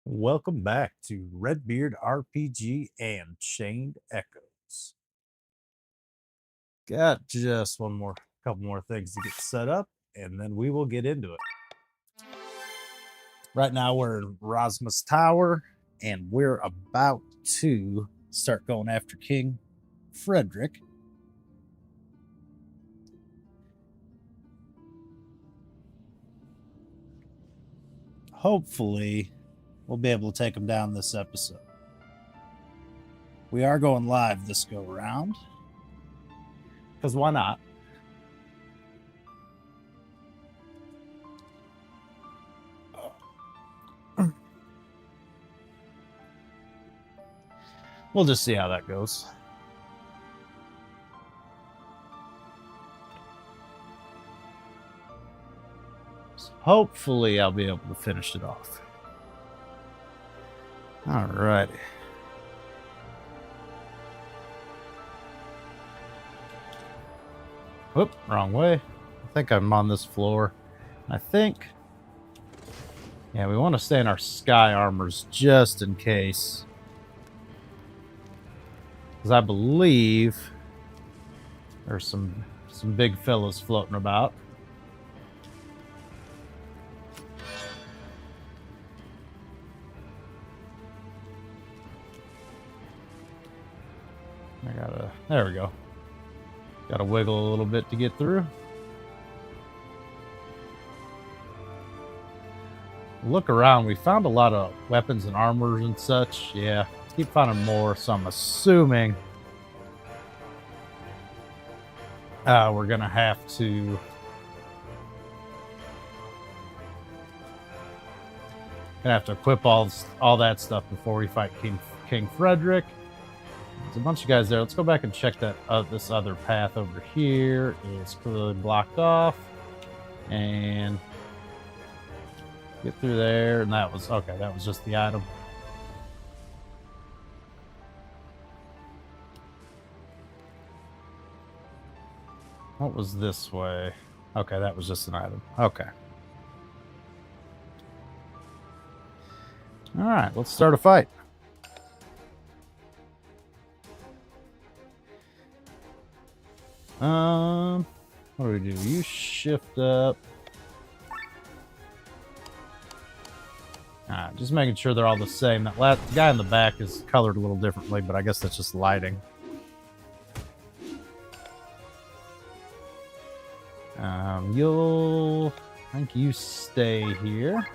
Welcome back to Redbeard RPG and Chained Echoes. Got just couple more things to get set up, and then we will get into it. Right now we're in Rosmus Tower, and we're about to start going after King Frederik. Hopefully, we'll be able to take him down this episode. We are going live this go around, because why not? We'll just see how that goes. So hopefully, I'll be able to finish it off. All right. Whoop, wrong way. I think I'm on this floor. Yeah, we want to stay in our sky armors just in case. Because I believe there's some big fellas floating about. There we go. Gotta wiggle a little bit to get through. Look around, we found a lot of weapons and armors and such. Yeah, keep finding more, so I'm assuming we're gonna have to equip all that stuff before we fight King Frederik. There's a bunch of guys there. Let's go back and check that this other path over here is clearly blocked off, and get through there. And that was okay. That was just the item. What was this way? Okay, that was just an item. Okay. All right, let's start a fight. What do we do? You shift up. Just making sure they're all the same. That guy in the back is colored a little differently, but I guess that's just lighting. I think you stay here.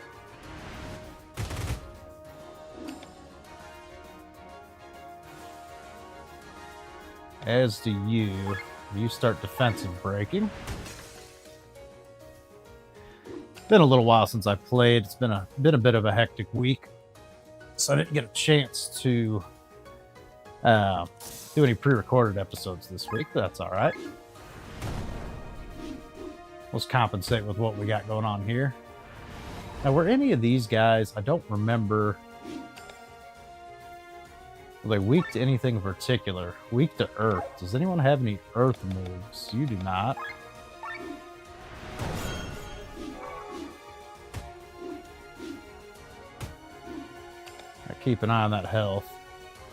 As do you. You start defensive breaking. Been a little while since I played. It's been a bit of a hectic week, so I didn't get a chance to do any pre-recorded episodes this week, but that's all right. Let's compensate with what we got going on here. Now, were any of these guys, I don't remember, were they weak to anything in particular? Weak to earth. Does anyone have any earth moves? You do not. Keep an eye on that health.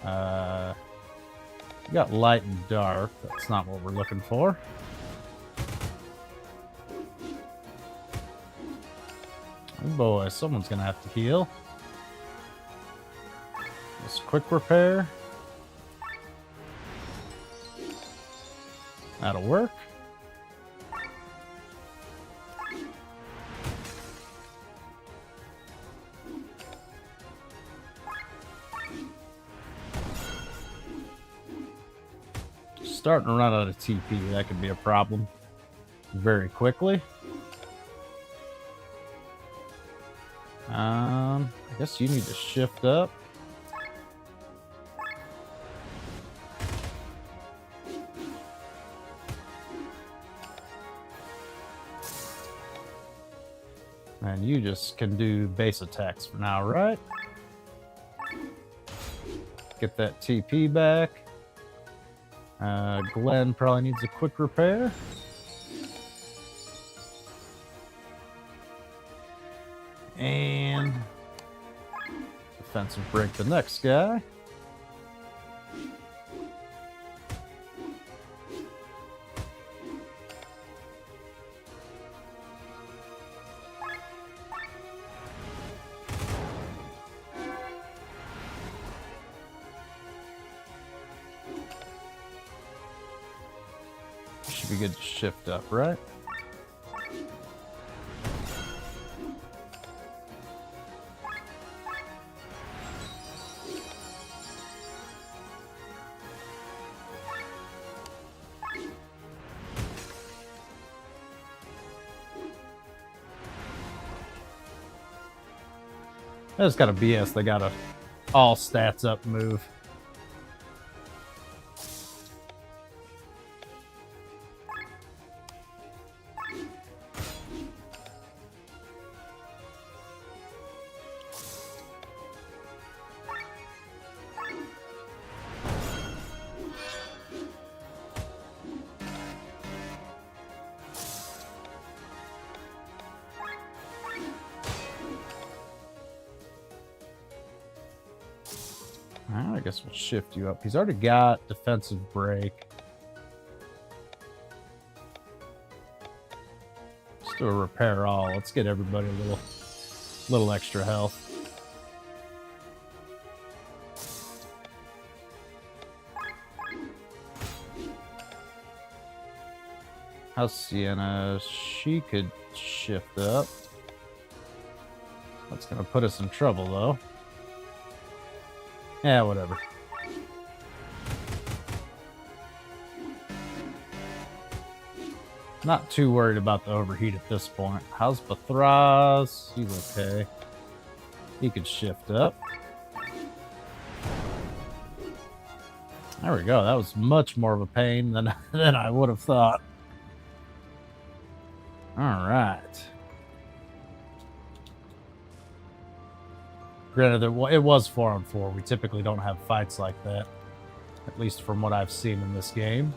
You got light and dark. That's not what we're looking for. Oh boy, someone's gonna have to heal. Just quick repair. That'll work. Starting to run out of TP. That could be a problem very quickly. I guess you need to shift up. And you just can do base attacks for now, right? Get that TP back. Glenn probably needs a quick repair. And defensive break the next guy. Should be good to shift up, right? That's got a BS. They got a all stats up move. I guess we'll shift you up. He's already got defensive break. Let's do a repair all. Let's get everybody a little extra health. How's Sienna? She could shift up. That's gonna put us in trouble though. Yeah, whatever. Not too worried about the overheat at this point. How's Bathraz? He's okay. He could shift up. There we go. That was much more of a pain than I would have thought. All right. Granted, it was 4-on-4. We typically don't have fights like that, at least from what I've seen in this game.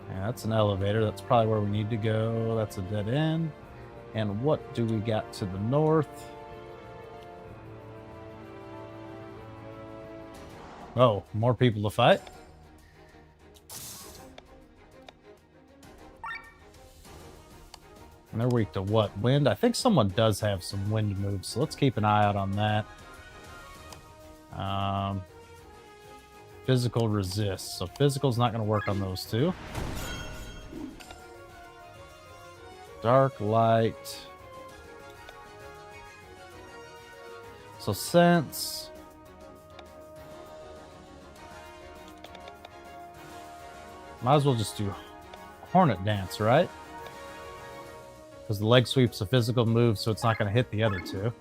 Yeah, that's an elevator. That's probably where we need to go. That's a dead end. And what do we got to the north? Oh, more people to fight? And they're weak to what? Wind? I think someone does have some wind moves, so let's keep an eye out on that. Physical resist. So physical's not going to work on those two. Dark light. So sense. Might as well just do Hornet Dance, right? Because the leg sweep's a physical move, so it's not going to hit the other two.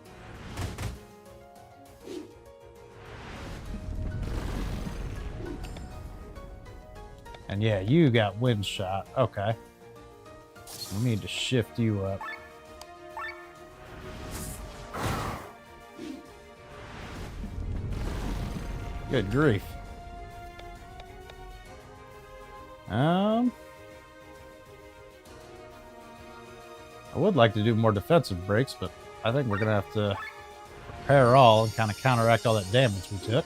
And yeah, you got wind shot. Okay. So we need to shift you up. Good grief. I would like to do more defensive breaks, but I think we're going to have to repair all and kind of counteract all that damage we took.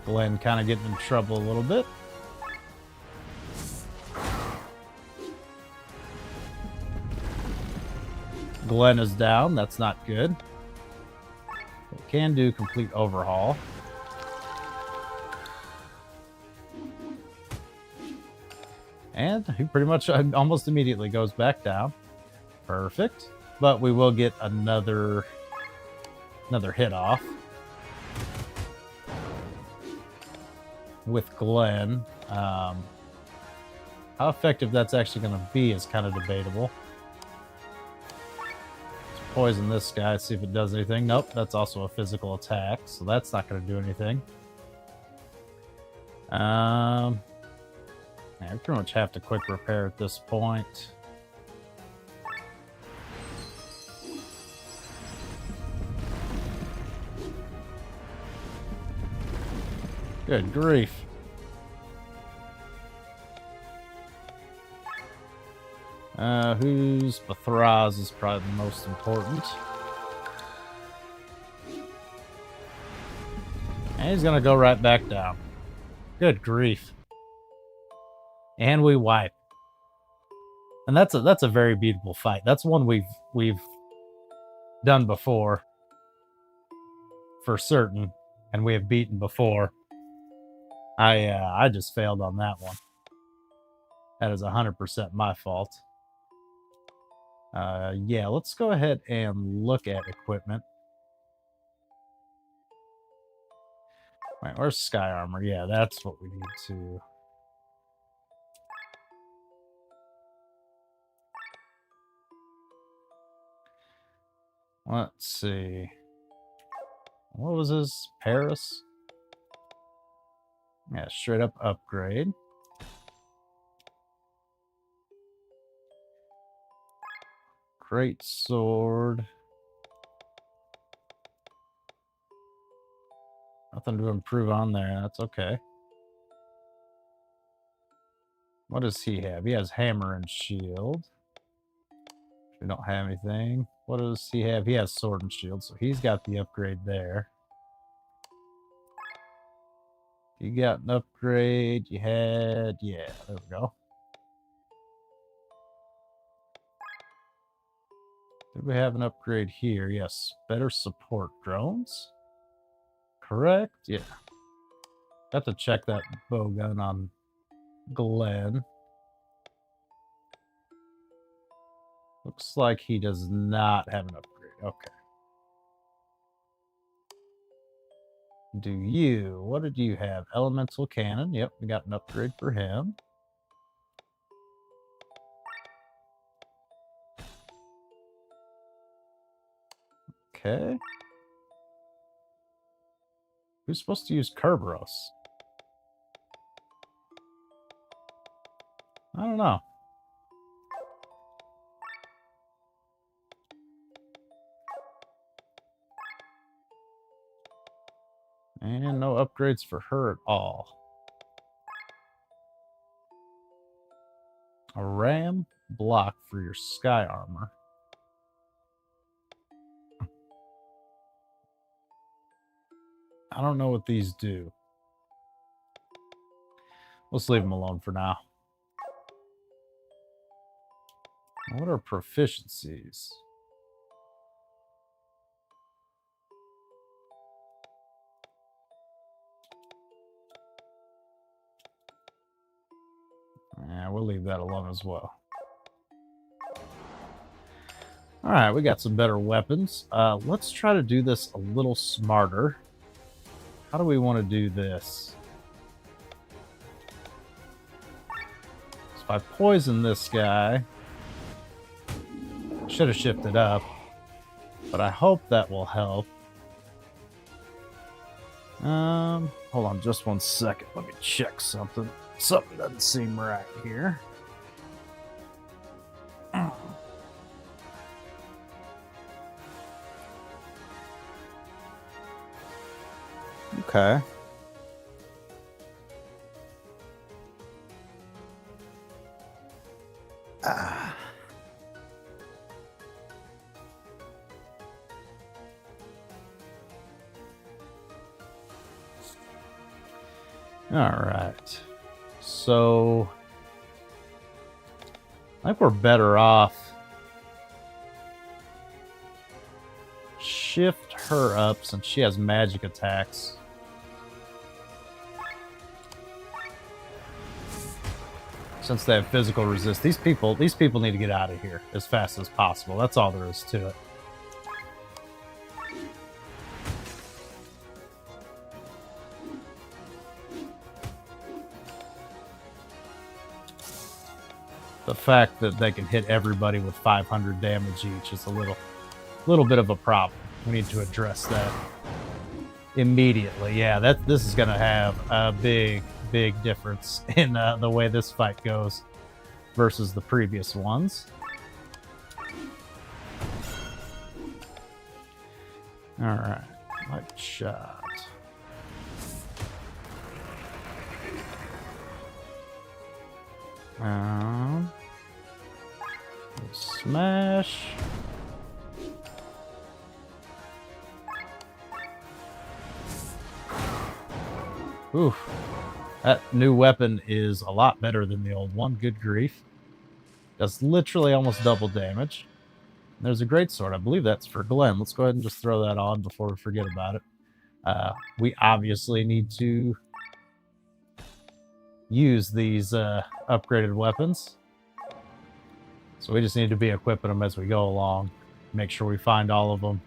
Glenn kind of getting in trouble a little bit. Glenn is down. That's not good. We can do complete overhaul. And he pretty much almost immediately goes back down. Perfect. But we will get another hit off with Glenn. How effective that's actually going to be is kind of debatable. Poison this guy, see if it does anything. Nope, that's also a physical attack, so that's not going to do anything. Yeah, we pretty much have to quick repair at this point. Good grief. Who's Bathraz is probably the most important. And he's gonna go right back down. Good grief. And we wipe. And that's a very beatable fight. That's one we've done before. For certain. And we have beaten before. I just failed on that one. That is 100% my fault. Yeah, let's go ahead and look at equipment. Wait, where's Sky Armor? Yeah, that's what we need to... Let's see. What was his? Paris? Yeah, straight up upgrade. Great sword. Nothing to improve on there. That's okay. What does he have? He has hammer and shield. We don't have anything. What does he have? He has sword and shield, so he's got the upgrade there. You got an upgrade. You had... Yeah, there we go. Did we have an upgrade here? Yes. Better support drones. Correct? Yeah. Got to check that bow gun on Glenn. Looks like he does not have an upgrade. Okay. Do you? What did you have? Elemental cannon. Yep, we got an upgrade for him. Okay. Who's supposed to use Kerberos? I don't know. And no upgrades for her at all. A ram block for your sky armor. I don't know what these do. Let's leave them alone for now. What are proficiencies? Yeah, we'll leave that alone as well. Alright, we got some better weapons. Let's try to do this a little smarter. How do we want to do this? So if I poison this guy... Should have shifted up. But I hope that will help. Hold on just one second. Let me check something. Something doesn't seem right here. Okay. All right. So I think we're better off. Shift her up since she has magic attacks. Since they have physical resist, these people need to get out of here as fast as possible. That's all there is to it. The fact that they can hit everybody with 500 damage each is a little bit of a problem. We need to address that immediately. Yeah, this is going to have a big difference in the way this fight goes versus the previous ones. All right, light shot. Smash. Oof. That new weapon is a lot better than the old one. Good grief. Does literally almost double damage. There's a great sword. I believe that's for Glenn. Let's go ahead and just throw that on before we forget about it. We obviously need to use these upgraded weapons. So we just need to be equipping them as we go along. Make sure we find all of them.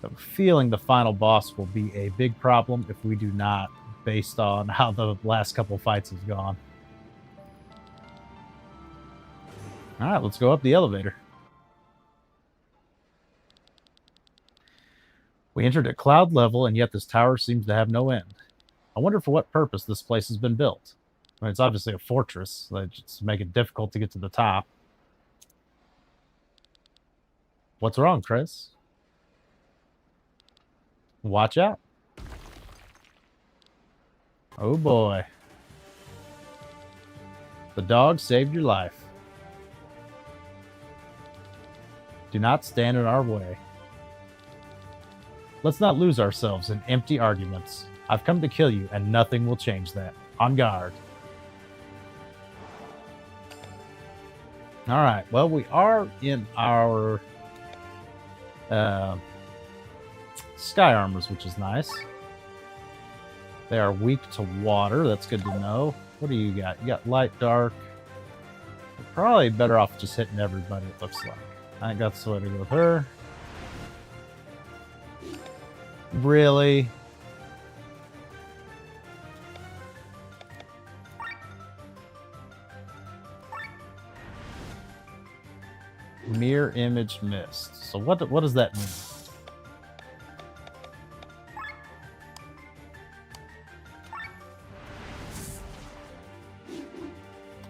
I have a feeling the final boss will be a big problem if we do not, based on how the last couple fights have gone. Alright, let's go up the elevator. We entered at cloud level, and yet this tower seems to have no end. I wonder for what purpose this place has been built. I mean, it's obviously a fortress. That just make it difficult to get to the top. What's wrong, Chris? Watch out. Oh boy. The dog saved your life. Do not stand in our way. Let's not lose ourselves in empty arguments. I've come to kill you, and nothing will change that. On guard. Alright, well, we are in our sky armors, which is nice. They are weak to water. That's good to know. What do you got? You got light, dark. We're probably better off just hitting everybody, it looks like. I think that's the way to go with her. Really? Mirror image missed. So what does that mean?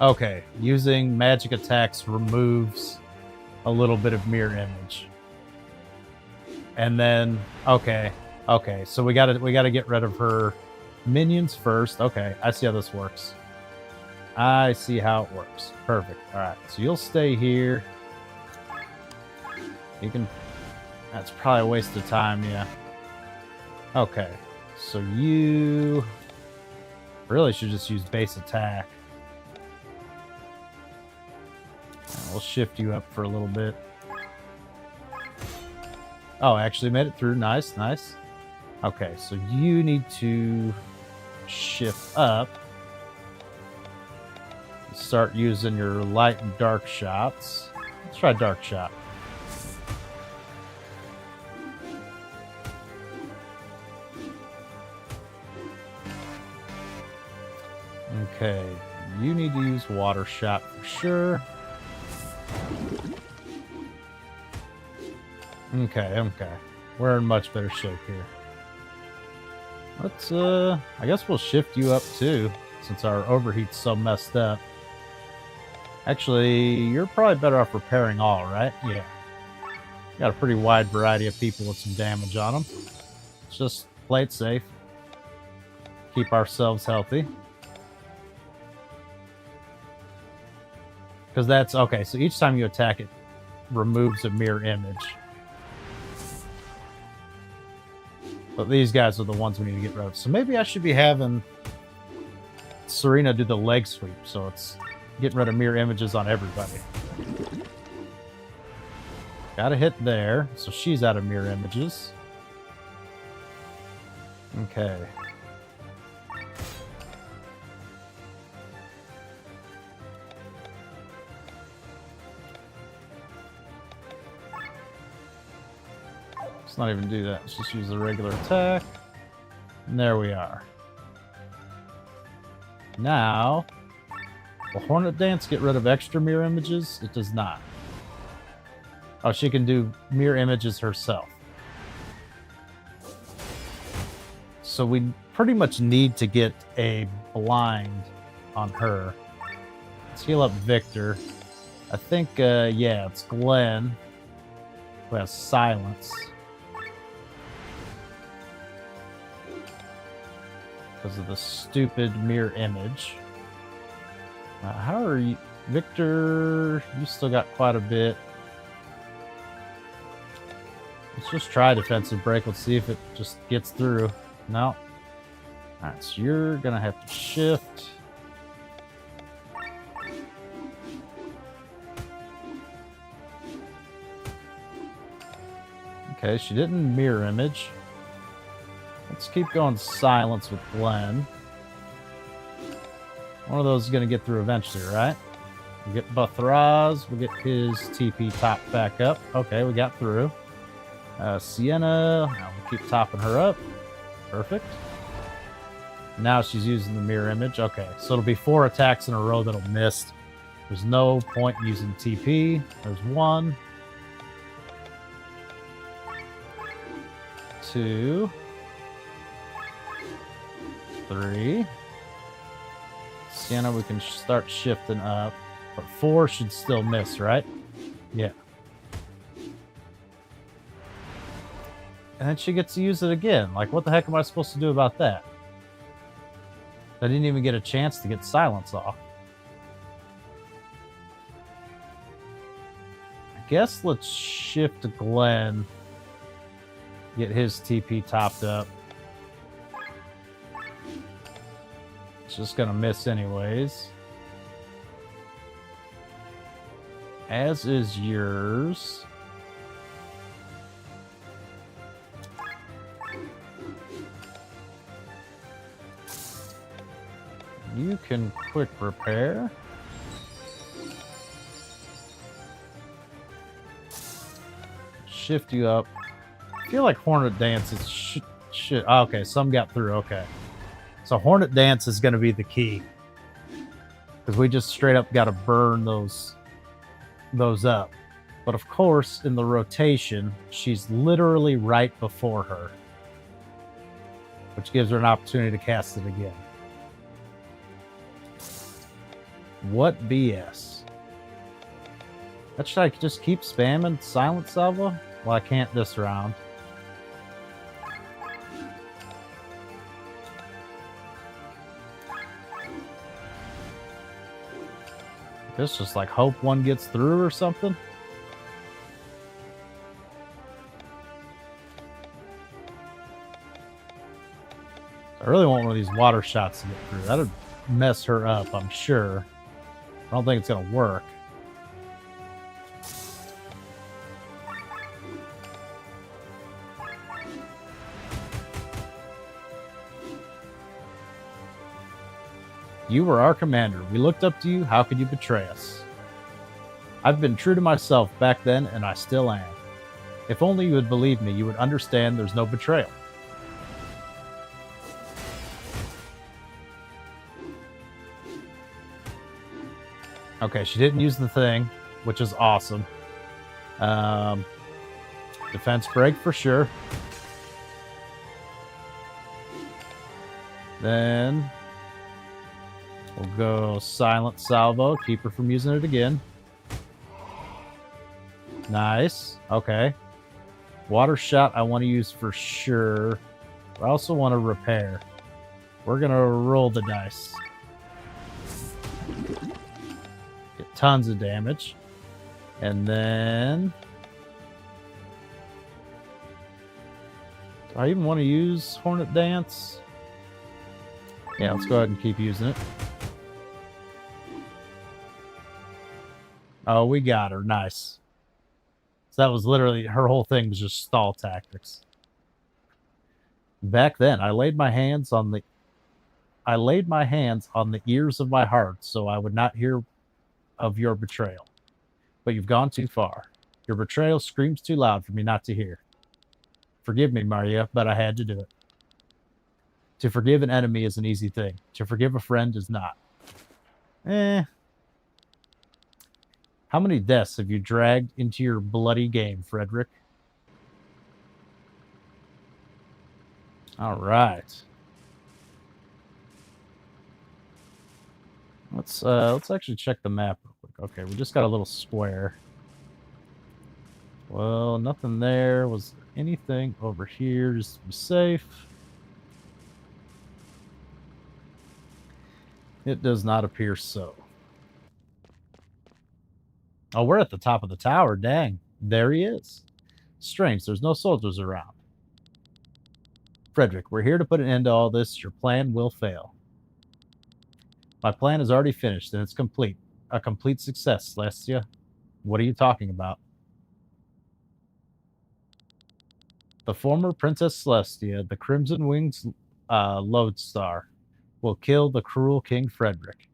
Okay, using magic attacks removes a little bit of mirror image. And then okay, so we gotta get rid of her minions first. Okay, I see how this works. I see how it works. Perfect. Alright, so you'll stay here. You can... That's probably a waste of time, yeah. Okay, so you... really should just use base attack. We'll shift you up for a little bit. Oh, actually made it through. Nice, nice. Okay, so you need to shift up. Start using your light and dark shots. Let's try dark shot. Okay, you need to use water shot for sure. Okay. We're in much better shape here. Let's, I guess we'll shift you up too, since our overheat's so messed up. Actually, you're probably better off repairing all, right? Yeah. Got a pretty wide variety of people with some damage on them. Let's just play it safe. Keep ourselves healthy. Because that's, okay, so each time you attack it removes a mirror image. But these guys are the ones we need to get rid of. So maybe I should be having Serena do the leg sweep, so it's getting rid of mirror images on everybody. Gotta hit there, so she's out of mirror images. Okay. Let's not even do that. Let's just use the regular attack. And there we are. Now, will Hornet Dance get rid of extra mirror images? It does not. Oh, she can do mirror images herself. So we pretty much need to get a blind on her. Let's heal up Victor. I think, yeah, it's Glenn who has silence. Because of the stupid mirror image. How are you, Victor? You still got quite a bit. Let's just try defensive break. Let's see if it just gets through. No. Alright, so you're gonna have to shift. Okay, she didn't mirror image. Let's keep going silence with Glenn. One of those is gonna get through eventually, right? We get Bathraz, we get his TP top back up. Okay, we got through. Sienna, now we keep topping her up. Perfect. Now she's using the mirror image. Okay, so it'll be 4 attacks in a row that'll miss. There's no point in using TP. There's 1, 2, 3. Sienna, we can start shifting up, but 4 should still miss, right? Yeah. And then she gets to use it again. Like, what the heck am I supposed to do about that? I didn't even get a chance to get silence off. I guess let's shift to Glenn. Get his TP topped up. It's just gonna miss anyways. As is yours. You can quick repair. Shift you up. I feel like Hornet Dance is shit. Oh, okay, some got through. Okay. So Hornet Dance is going to be the key. Because we just straight up got to burn those up. But of course, in the rotation, she's literally right before her. Which gives her an opportunity to cast it again. What BS? Should I just keep spamming Silent Salvo? Well, I can't this round. This just like hope one gets through or something. I really want one of these water shots to get through. That'd mess her up, I'm sure. I don't think it's gonna work. You were our commander. We looked up to you. How could you betray us? I've been true to myself back then, and I still am. If only you would believe me, you would understand there's no betrayal. Okay, she didn't use the thing, which is awesome. Defense break for sure. Then we'll go Silent Salvo, keep her from using it again. Nice. Okay. Water Shot I want to use for sure. I also want to repair. We're going to roll the dice. Get tons of damage. And then... do I even want to use Hornet Dance? Yeah, let's go ahead and keep using it. Oh, we got her. Nice. So that was literally, her whole thing was just stall tactics. Back then, I laid my hands on the ears of my heart so I would not hear of your betrayal. But you've gone too far. Your betrayal screams too loud for me not to hear. Forgive me, Maria, but I had to do it. To forgive an enemy is an easy thing. To forgive a friend is not. How many deaths have you dragged into your bloody game, Frederik? All right. Let's actually check the map real quick. Okay, we just got a little square. Well, nothing there. Was there anything over here just to be safe? It does not appear so. Oh, we're at the top of the tower. Dang. There he is. Strange, there's no soldiers around. Frederick, we're here to put an end to all this. Your plan will fail. My plan is already finished, and it's complete. A complete success, Celestia. What are you talking about? The former Princess Celestia, the Crimson Wings Lodestar, will kill the cruel King Frederik.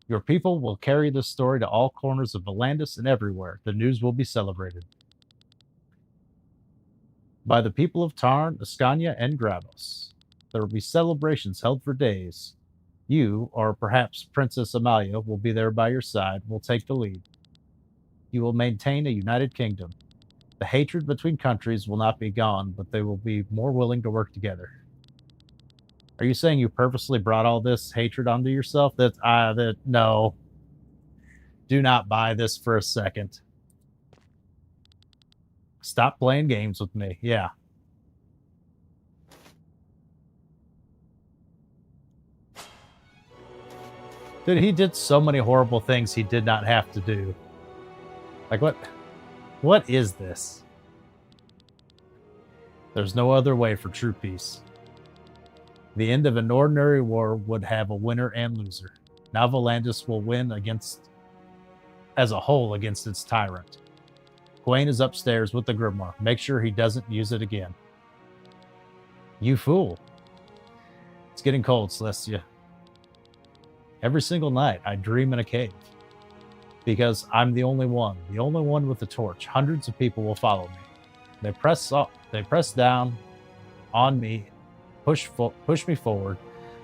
Your people will carry this story to all corners of Valandis and everywhere. The news will be celebrated. By the people of Tarn, Ascania, and Gravos. There will be celebrations held for days. You, or perhaps Princess Amalia, will be there by your side, will take the lead. You will maintain a united kingdom. The hatred between countries will not be gone, but they will be more willing to work together. Are you saying you purposely brought all this hatred onto yourself? No. Do not buy this for a second. Stop playing games with me. Yeah. Dude, he did so many horrible things he did not have to do. Like, what is this? There's no other way for true peace. The end of an ordinary war would have a winner and loser. Now Valandis will win as a whole against its tyrant. Vaen is upstairs with the grimoire. Make sure he doesn't use it again. You fool. It's getting cold, Celestia. Every single night, I dream in a cave. Because I'm the only one with a torch. Hundreds of people will follow me. They press down on me, push me forward,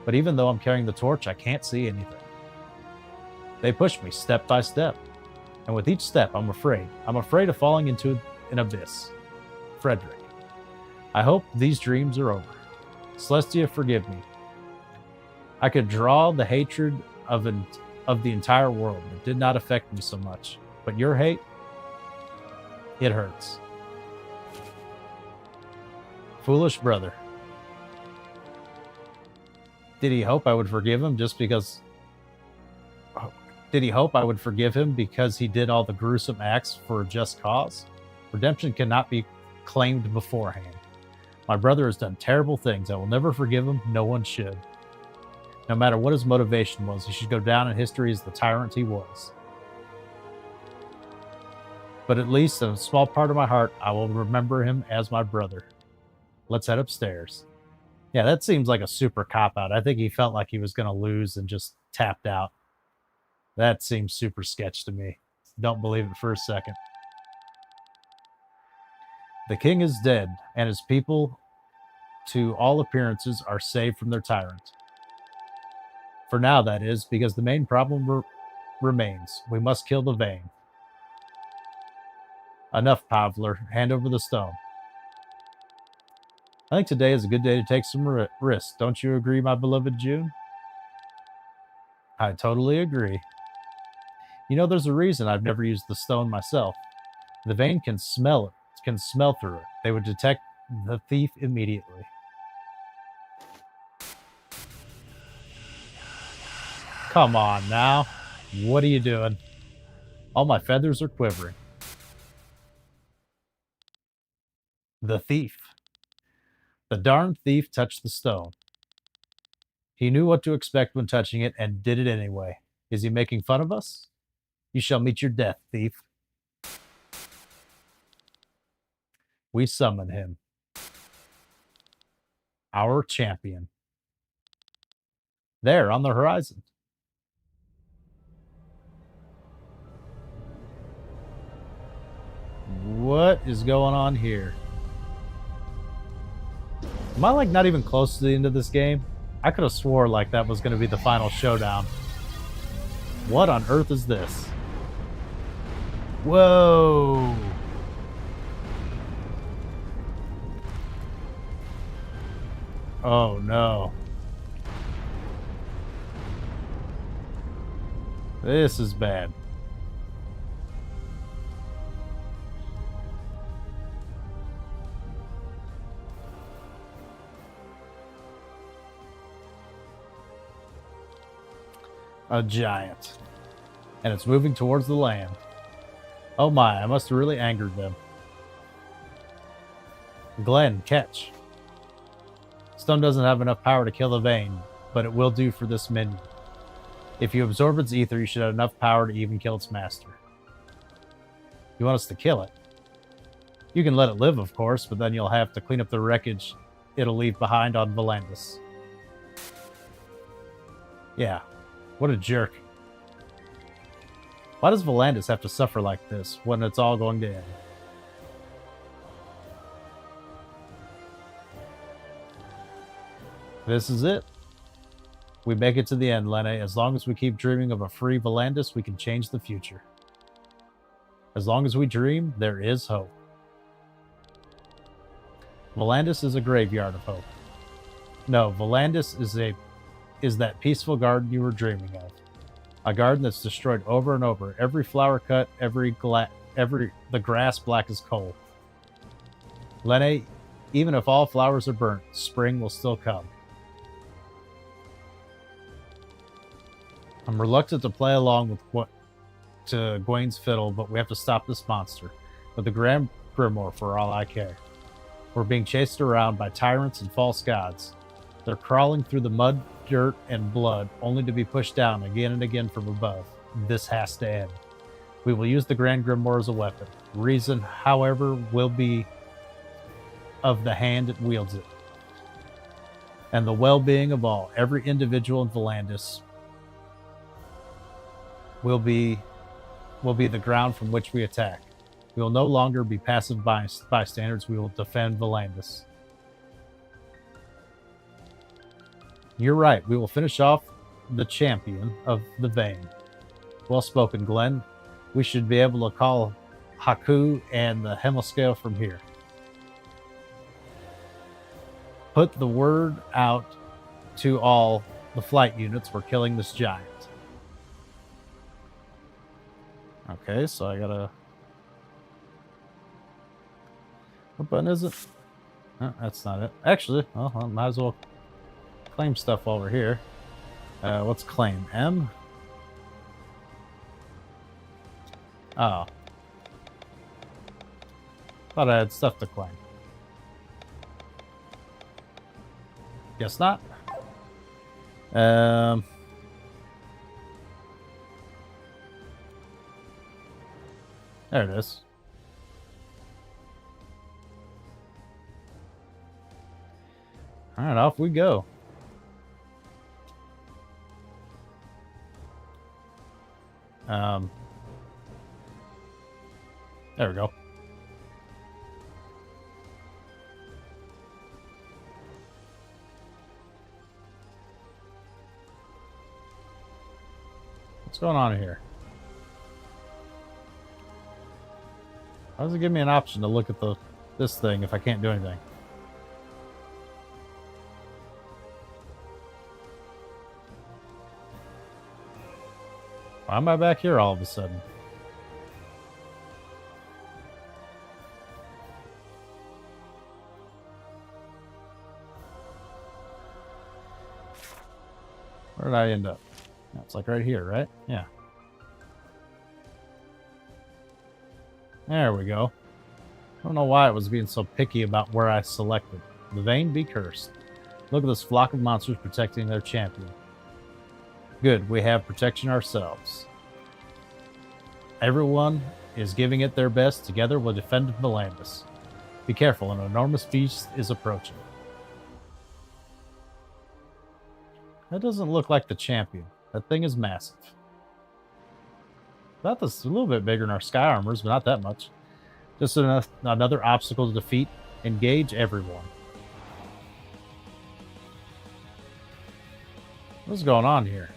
but even though I'm carrying the torch, I can't see anything. They push me step by step, and with each step, I'm afraid. I'm afraid of falling into an abyss. Frederick, I hope these dreams are over. Celestia, forgive me. I could draw the hatred of the entire world. It did not affect me so much. But your hate, it hurts. Foolish brother. Did he hope I would forgive him just because... Did he hope I would forgive him because he did all the gruesome acts for a just cause? Redemption cannot be claimed beforehand. My brother has done terrible things. I will never forgive him. No one should. No matter what his motivation was, he should go down in history as the tyrant he was. But at least in a small part of my heart, I will remember him as my brother. Let's head upstairs. Yeah, that seems like a super cop-out. I think he felt like he was going to lose and just tapped out. That seems super sketch to me. Don't believe it for a second. The king is dead, and his people, to all appearances, are saved from their tyrant. For now, that is, because the main problem remains. We must kill the Vaen. Enough, Pavler. Hand over the stone. I think today is a good day to take some risks. Don't you agree, my beloved June? I totally agree. You know, there's a reason I've never used the stone myself. The Vaen can smell it, can smell through it. They would detect the thief immediately. Come on now. What are you doing? All my feathers are quivering. The thief. The darned thief touched the stone. He knew what to expect when touching it and did it anyway. Is he making fun of us? You shall meet your death, thief. We summon him. Our champion. There, on the horizon. What is going on here? Am I like not even close to the end of this game? I could have swore like that was going to be the final showdown. What on earth is this? Whoa! Oh no. This is bad. A giant. and it's moving towards the land. Oh my, I must have really angered them. Glenn, catch. Stone doesn't have enough power to kill the Vaen, but it will do for this minion. If you absorb its ether, you should have enough power to even kill its master. You want us to kill it? You can let it live, of course, but then you'll have to clean up the wreckage it'll leave behind on Valandis. Yeah, what a jerk. Why does Valandis have to suffer like this when it's all going to end? This is it. We make it to the end, Lene. As long as we keep dreaming of a free Valandis, we can change the future. As long as we dream, there is hope. Valandis is a graveyard of hope. No, Valandis is that peaceful garden you were dreaming of. A garden that's destroyed over and over. Every flower cut, the grass black as coal. Lene, even if all flowers are burnt, spring will still come. I'm reluctant to play along with to Gwain's fiddle, but we have to stop this monster. With the Grand Grimoire for all I care. We're being chased around by tyrants and false gods. They're crawling through the mud, dirt, and blood, only to be pushed down again and again from above. This has to end. We will use the Grand Grimoire as a weapon. Reason, however, will be of the hand that wields it. And the well-being of all, every individual in Valandis will be the ground from which we attack. We will no longer be passive bystanders. We will defend Valandis. You're right. We will finish off the champion of the Vaen. Well spoken, Glenn. We should be able to call Haku and the Hemoscale from here. Put the word out to all the flight units. We're killing this giant. Okay, so I gotta... What button is it? Oh, that's not it. Actually, well, I might as well claim stuff while we're here. What's claim? M? Oh. Thought I had stuff to claim. Guess not. There it is. All right, off we go. There we go. What's going on here? How does it give me an option to look at this thing if I can't do anything? Why am I back here all of a sudden? Where did I end up? It's like right here, right? Yeah. There we go. I don't know why it was being so picky about where I selected. The Vaen be cursed. Look at this flock of monsters protecting their champion. Good, we have protection ourselves. Everyone is giving it their best. Together we'll defend Valandis. Be careful, an enormous beast is approaching. That doesn't look like the champion. That thing is massive. Thought this a little bit bigger than our sky armors, but not that much. Just another obstacle to defeat. Engage everyone. What's going on here?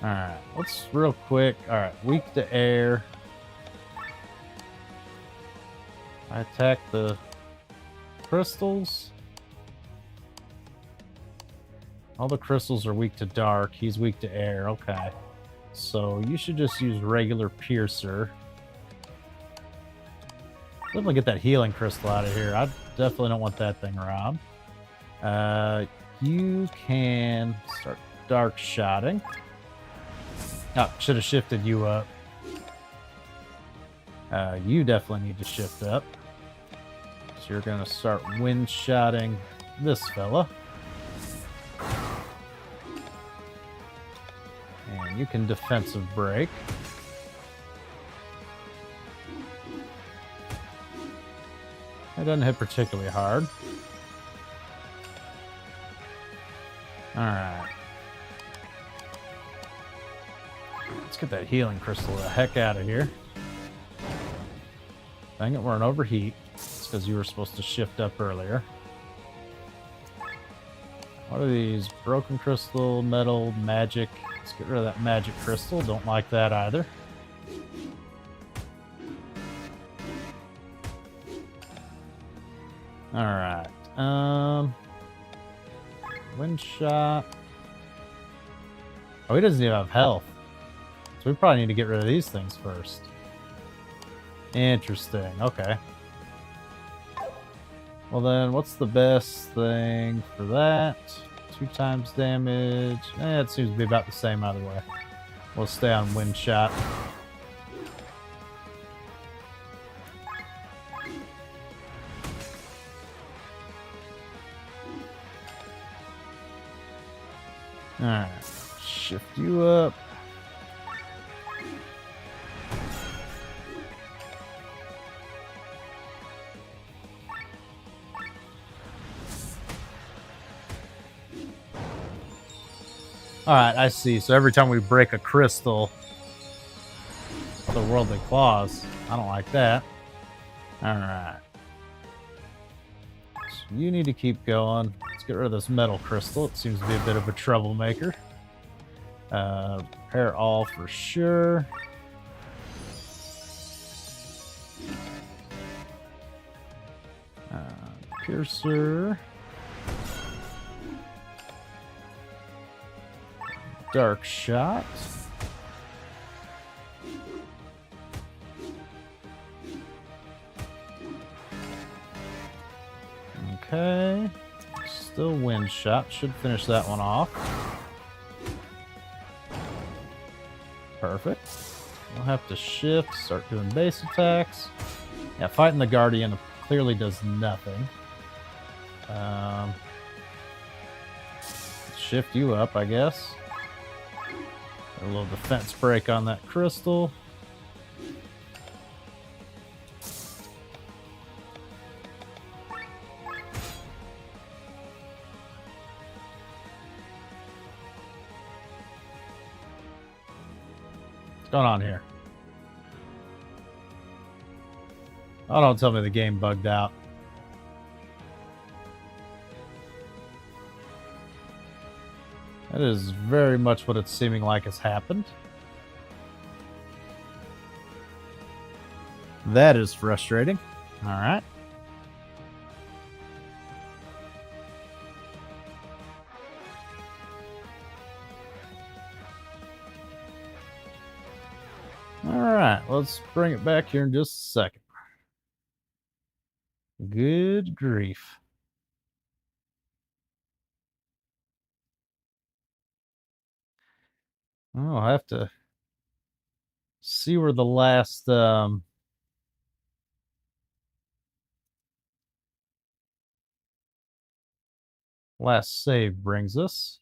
Alright, let's real quick. Alright, weak to air. I attack the crystals. All the crystals are weak to dark. He's weak to air. Okay. So you should just use regular piercer. Definitely get that healing crystal out of here. I definitely don't want that thing around. You can start dark shotting. Oh, should have shifted you up. You definitely need to shift up. So you're going to start wind-shotting this fella. And you can defensive break. It doesn't hit particularly hard. Alright. Let's get that healing crystal the heck out of here. Dang it, we're in overheat. It's because you were supposed to shift up earlier. What are these? Broken crystal, metal, magic. Let's get rid of that magic crystal. Don't like that either. Alright. Wind shot. Oh, he doesn't even have health. So we probably need to get rid of these things first. Interesting. Okay. Well then, what's the best thing for that? 2 times damage. It seems to be about the same either way. We'll stay on wind shot. Alright. Shift you up. Alright, I see. So every time we break a crystal, the worldly claws. I don't like that. Alright. So you need to keep going. Let's get rid of this metal crystal. It seems to be a bit of a troublemaker. Repair all for sure. Piercer. Dark shot. Okay. Still wind shot. Should finish that one off. Perfect. We'll have to shift, start doing base attacks. Yeah, fighting the Guardian clearly does nothing. Shift you up, I guess. A little defense break on that crystal. What's going on here? Oh, don't tell me the game bugged out. That is very much what it's seeming like has happened. That is frustrating. All right. All right, let's bring it back here in just a second. Good grief. Oh, I have to see where the last save brings us.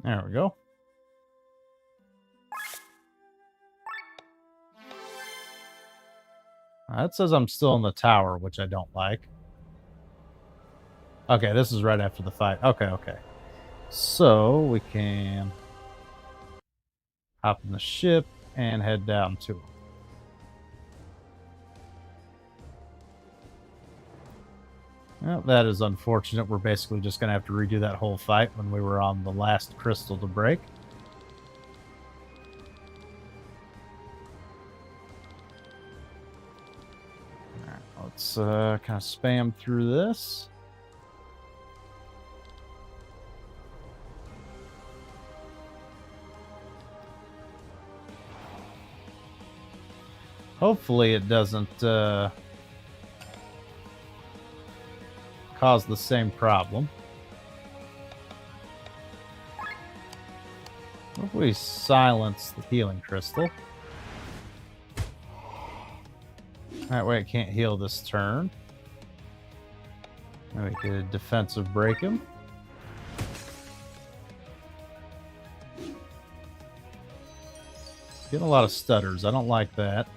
There we go. That says I'm still in the tower, which I don't like. Okay, this is right after the fight. Okay, okay. So we can hop in the ship and head down to him. Well, that is unfortunate. We're basically just going to have to redo that whole fight when we were on the last crystal to break. Alright, let's kind of spam through this. Hopefully it doesn't cause the same problem. What if we silence the healing crystal? That way it can't heal this turn. And we could defensive break him. Getting a lot of stutters. I don't like that.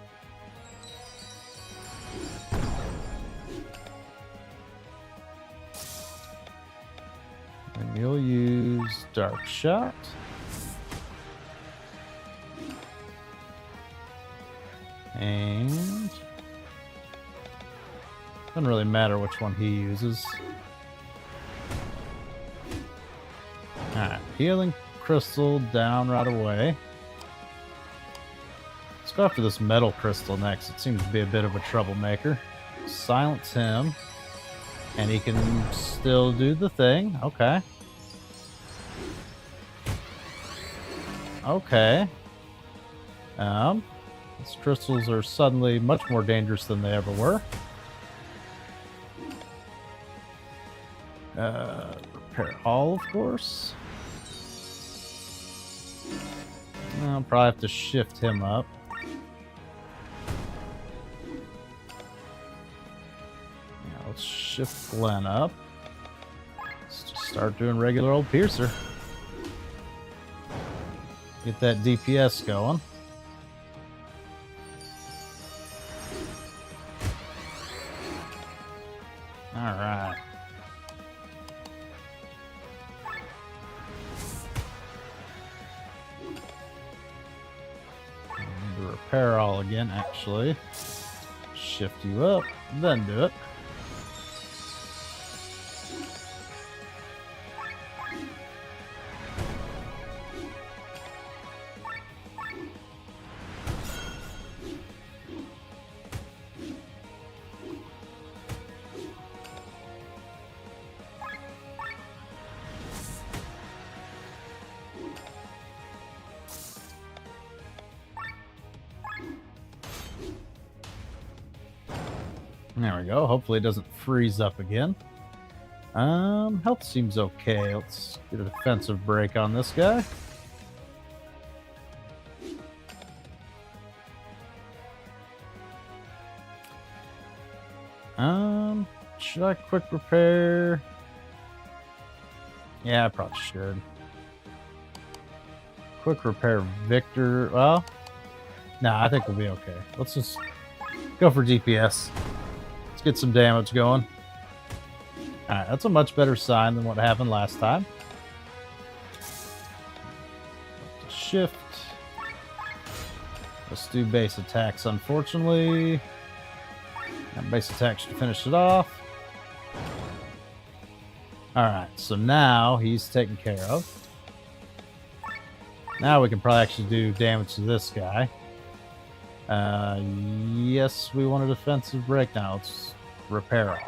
And you'll use Dark Shot. And doesn't really matter which one he uses. Alright, healing crystal down right away. Let's go after this metal crystal next. It seems to be a bit of a troublemaker. Silence him. And he can still do the thing. Okay. Okay. These crystals are suddenly much more dangerous than they ever were. Repair all, of course. I'll probably have to shift him up. Yeah, let's shift Glenn up. Let's just start doing regular old Piercer. Get that DPS going. Alright. I need to repair all again, actually. Shift you up, then do it. There we go. Hopefully it doesn't freeze up again. Health seems okay. Let's get a defensive break on this guy. Should I quick repair? Yeah, I probably should. Quick repair Victor. Well, nah, I think we'll be okay. Let's just go for DPS. Let's get some damage going. Alright, that's a much better sign than what happened last time. Shift. Let's do base attacks, unfortunately. That base attack should finish it off. Alright, so now he's taken care of. Now we can probably actually do damage to this guy. Yes, we want a defensive break now. Let's repair all.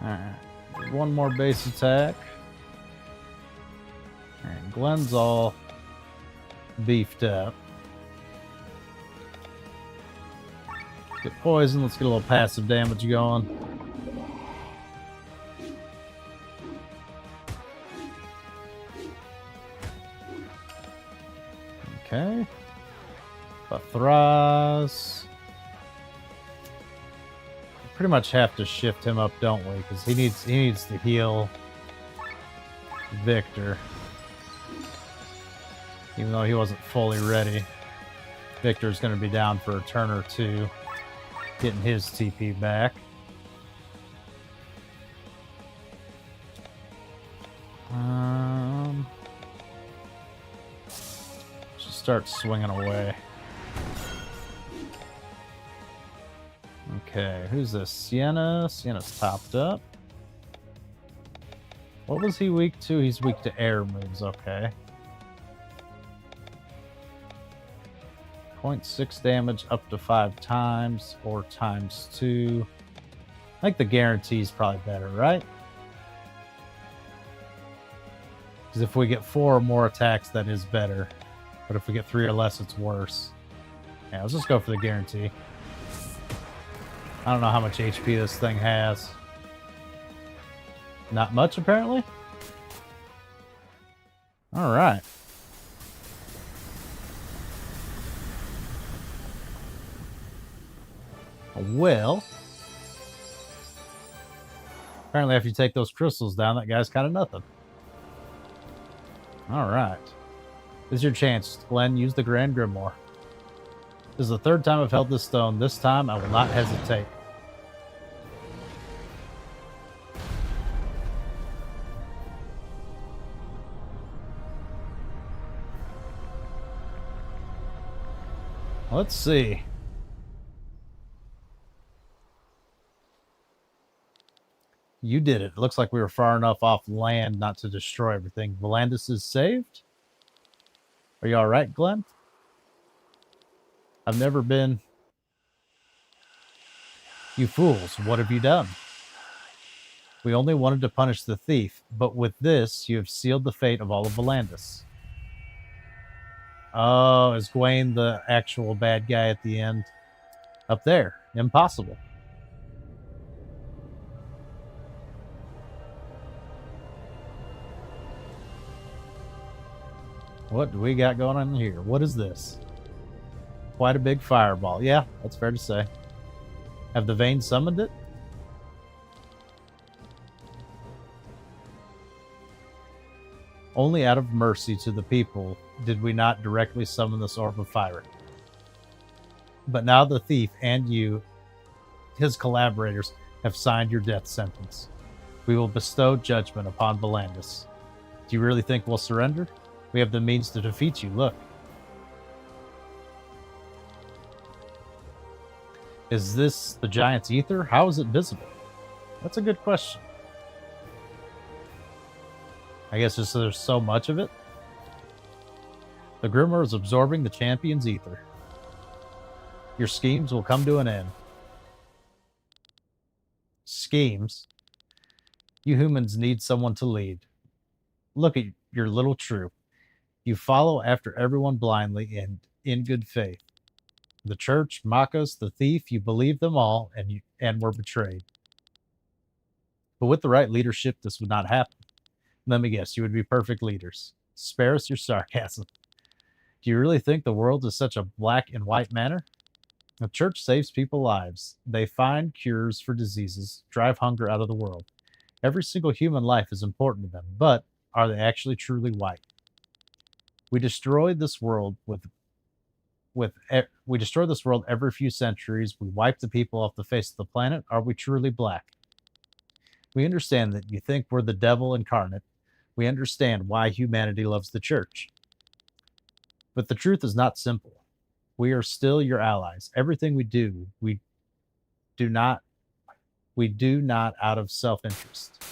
Alright, one more base attack. And Glenn's all beefed up. Get poison, let's get a little passive damage going. Okay. Bathraz. Pretty much have to shift him up, don't we? Because he needs to heal Victor. Even though he wasn't fully ready. Victor's going to be down for a turn or two, getting his TP back. Just start swinging away. Okay, who's this? Sienna. Sienna's topped up. What was he weak to? He's weak to air moves, okay. 0.6 damage up to 5 times or times 2. I think the guarantee is probably better, right? Because if we get 4 or more attacks, that is better. But if we get 3 or less, it's worse. Yeah, let's just go for the guarantee. I don't know how much HP this thing has. Not much, apparently. All right. Well, apparently after you take those crystals down, that guy's kind of nothing. All right. This is your chance, Glenn. Use the Grand Grimoire. This is the 3rd time I've held this stone. This time, I will not hesitate. Let's see. You did it. It looks like we were far enough off land not to destroy everything. Volandis is saved? Are you alright, Glenn? I've never been... You fools, what have you done? We only wanted to punish the thief, but with this, you have sealed the fate of all of Volandis. Oh, is Vaen the actual bad guy at the end? Up there. Impossible. What do we got going on here? What is this? Quite a big fireball. Yeah, that's fair to say. Have the Vaen summoned it? Only out of mercy to the people did we not directly summon this orb of fire. But now the thief and you, his collaborators, have signed your death sentence. We will bestow judgment upon Volandis. Do you really think we'll surrender? We have the means to defeat you, look. Is this the giant's ether? How is it visible? That's a good question. I guess just there's so much of it. The Grimoire is absorbing the champion's ether. Your schemes will come to an end. Schemes? You humans need someone to lead. Look at your little troop. You follow after everyone blindly and in good faith. The church, Makos, the thief, you believe them all and were betrayed. But with the right leadership, this would not happen. Let me guess, you would be perfect leaders. Spare us your sarcasm. Do you really think the world is such a black and white manner? The church saves people's lives. They find cures for diseases, drive hunger out of the world. Every single human life is important to them, but are they actually truly white? We destroy this world we destroy this world every few centuries. We wipe the people off the face of the planet. Are we truly black? We understand that you think we're the devil incarnate. We understand why humanity loves the church. But the truth is not simple. We are still your allies. Everything we do not out of self-interest.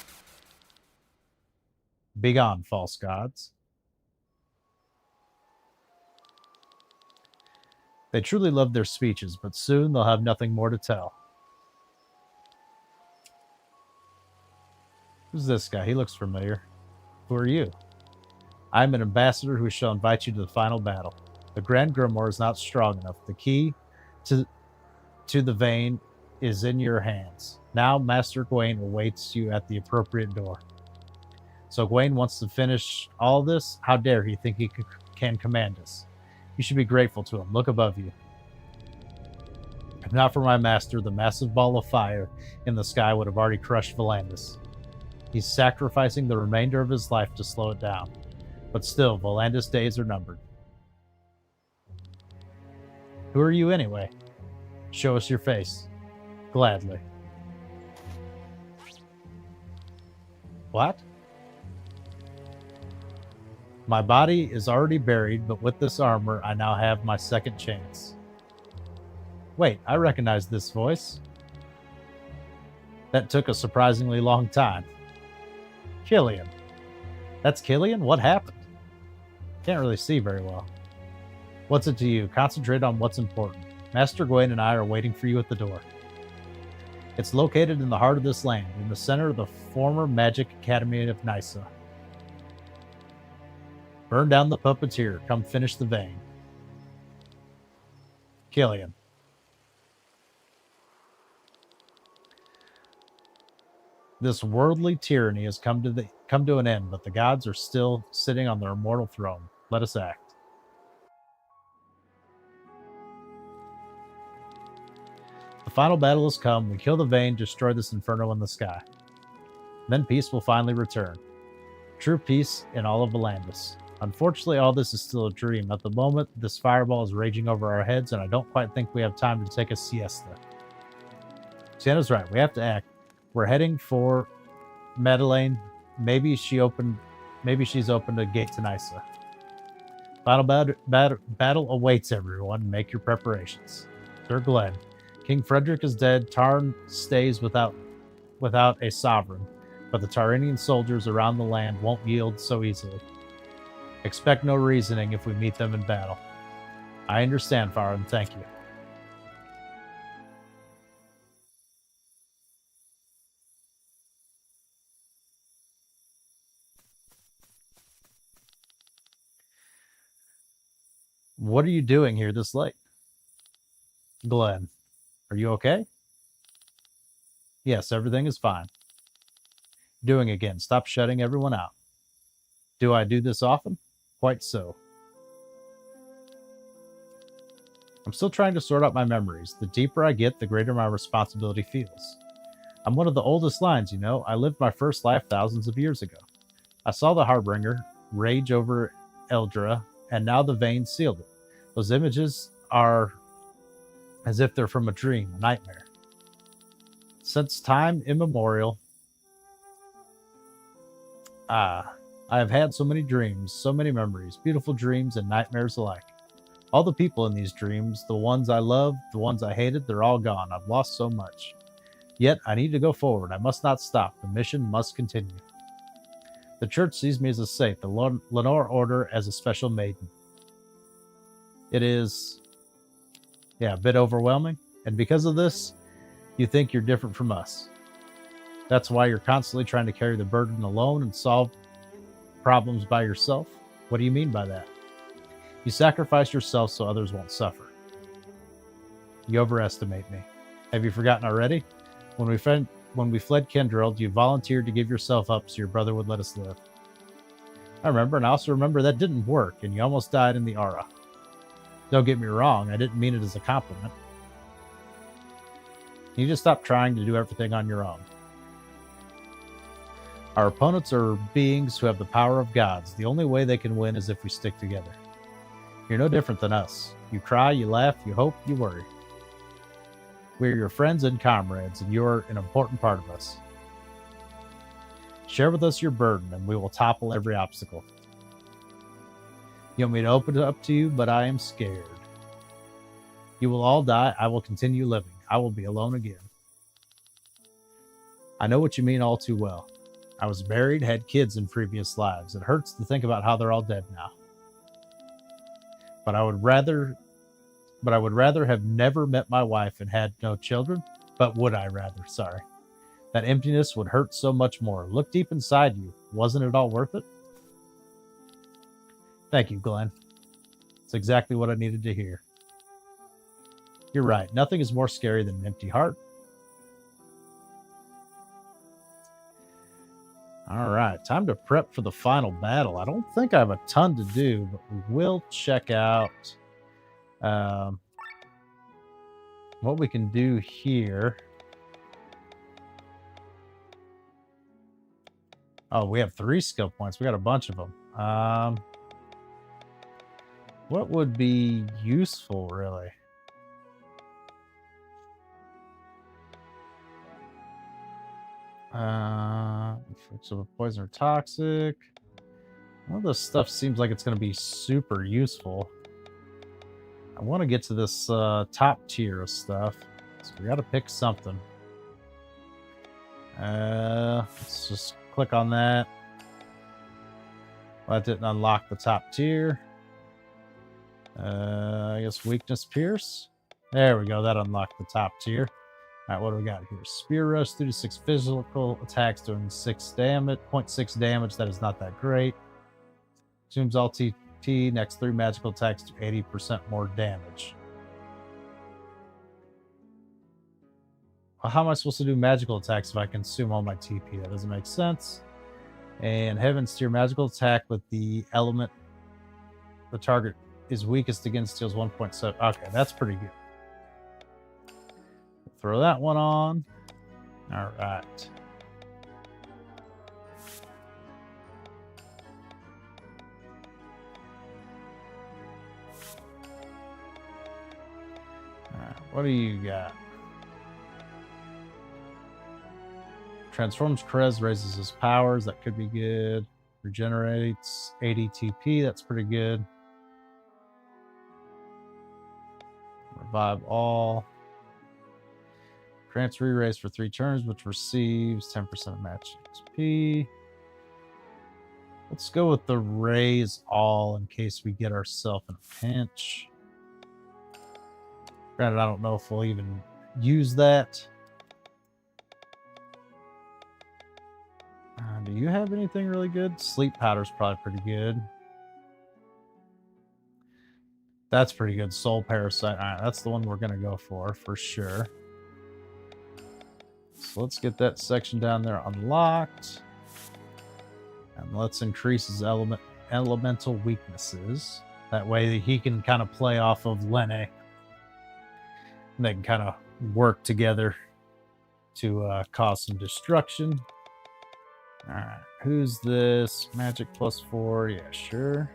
Begone, false gods. They truly love their speeches, but soon they'll have nothing more to tell. Who's this guy? He looks familiar. Who are you? I'm an ambassador who shall invite you to the final battle. The Grand Grimoire is not strong enough. The key to the Vaen is in your hands. Now Master Vaen awaits you at the appropriate door. So Vaen wants to finish all this? How dare he think he can command us? You should be grateful to him. Look above you. If not for my master, the massive ball of fire in the sky would have already crushed Volandis. He's sacrificing the remainder of his life to slow it down. But still, Volandis' days are numbered. Who are you anyway? Show us your face. Gladly. What? My body is already buried, but with this armor, I now have my second chance. Wait, I recognize this voice. That took a surprisingly long time. Killian. That's Killian? What happened? Can't really see very well. What's it to you? Concentrate on what's important. Master Vaen and I are waiting for you at the door. It's located in the heart of this land, in the center of the former Magic Academy of Nysa. Burn down the puppeteer. Come finish the Vaen. Killian. This worldly tyranny has come to an end, but the gods are still sitting on their immortal throne. Let us act. The final battle has come. We kill the Vaen, destroy this inferno in the sky. Then peace will finally return. True peace in all of Volandis. Unfortunately, all this is still a dream. At the moment, this fireball is raging over our heads, and I don't quite think we have time to take a siesta. Sienna's right. We have to act. We're heading for Madeleine. Maybe she's opened a gate to Nysa. Final battle awaits everyone. Make your preparations. Sir Glenn. King Frederik is dead. Tarn stays without a sovereign, but the Tarinian soldiers around the land won't yield so easily. Expect no reasoning if we meet them in battle. I understand, Vaen. Thank you. What are you doing here this late? Glenn, are you okay? Yes, everything is fine. Doing again. Stop shutting everyone out. Do I do this often? Quite so. I'm still trying to sort out my memories. The deeper I get, the greater my responsibility feels. I'm one of the oldest lines, you know. I lived my first life thousands of years ago. I saw the Harbinger rage over Eldra, and now the Vaen sealed it. Those images are as if they're from a dream, a nightmare. Since time immemorial, I have had so many dreams, so many memories, beautiful dreams and nightmares alike. All the people in these dreams, the ones I loved, the ones I hated, they're all gone. I've lost so much. Yet, I need to go forward. I must not stop. The mission must continue. The church sees me as a saint, the Lenore Order as a special maiden. It is, a bit overwhelming. And because of this, you think you're different from us. That's why you're constantly trying to carry the burden alone and solve problems by yourself. What do you mean by that? You sacrifice yourself so others won't suffer. You overestimate me. Have you forgotten already? When we fled Kendrild, you volunteered to give yourself up so your brother would let us live. I remember, and I also remember that didn't work, and you almost died in the Aura. Don't get me wrong, I didn't mean it as a compliment. You just stop trying to do everything on your own. Our opponents are beings who have the power of gods. The only way they can win is if we stick together. You're no different than us. You cry, you laugh, you hope, you worry. We're your friends and comrades, and you're an important part of us. Share with us your burden, and we will topple every obstacle. You want me to open it up to you, but I am scared. You will all die. I will continue living. I will be alone again. I know what you mean all too well. I was married, had kids in previous lives. It hurts to think about how they're all dead now. But I would rather have never met my wife and had no children. But would I rather? Sorry. That emptiness would hurt so much more. Look deep inside you. Wasn't it all worth it? Thank you, Glenn. It's exactly what I needed to hear. You're right. Nothing is more scary than an empty heart. All right. Time to prep for the final battle. I don't think I have a ton to do, but we will check out what we can do here. Oh, we have 3 skill points. We got a bunch of them. What would be useful, really? So poison or toxic. All this stuff seems like it's going to be super useful. I want to get to this top tier of stuff, so we got to pick something. Let's just click on that. Well, that didn't unlock the top tier. I guess weakness pierce. There we go. That unlocked the top tier. All right, what do we got here? Spear rush, 3 to 6 physical attacks doing 6 damage, 0.6 damage. That is not that great. Consumes all TP. Next 3 magical attacks do 80% more damage. Well, how am I supposed to do magical attacks if I consume all my TP? That doesn't make sense. And heaven steer magical attack with the element the target is weakest against deals 1.7. Okay, that's pretty good. Throw that one on. All right. What do you got? Transforms Krez, raises his powers. That could be good. Regenerates 80 TP. That's pretty good. Revive all. Grants re-raise for 3 turns, which receives 10% of match XP. Let's go with the raise all in case we get ourselves in a pinch. Granted, I don't know if we'll even use that. Do you have anything really good? Sleep powder's probably pretty good. That's pretty good. Soul Parasite. All right, that's the one we're going to go for sure. So let's get that section down there unlocked. And let's increase his elemental weaknesses. That way he can kind of play off of Lene. And they can kind of work together to cause some destruction. All right, who's this? Magic +4. Yeah, sure.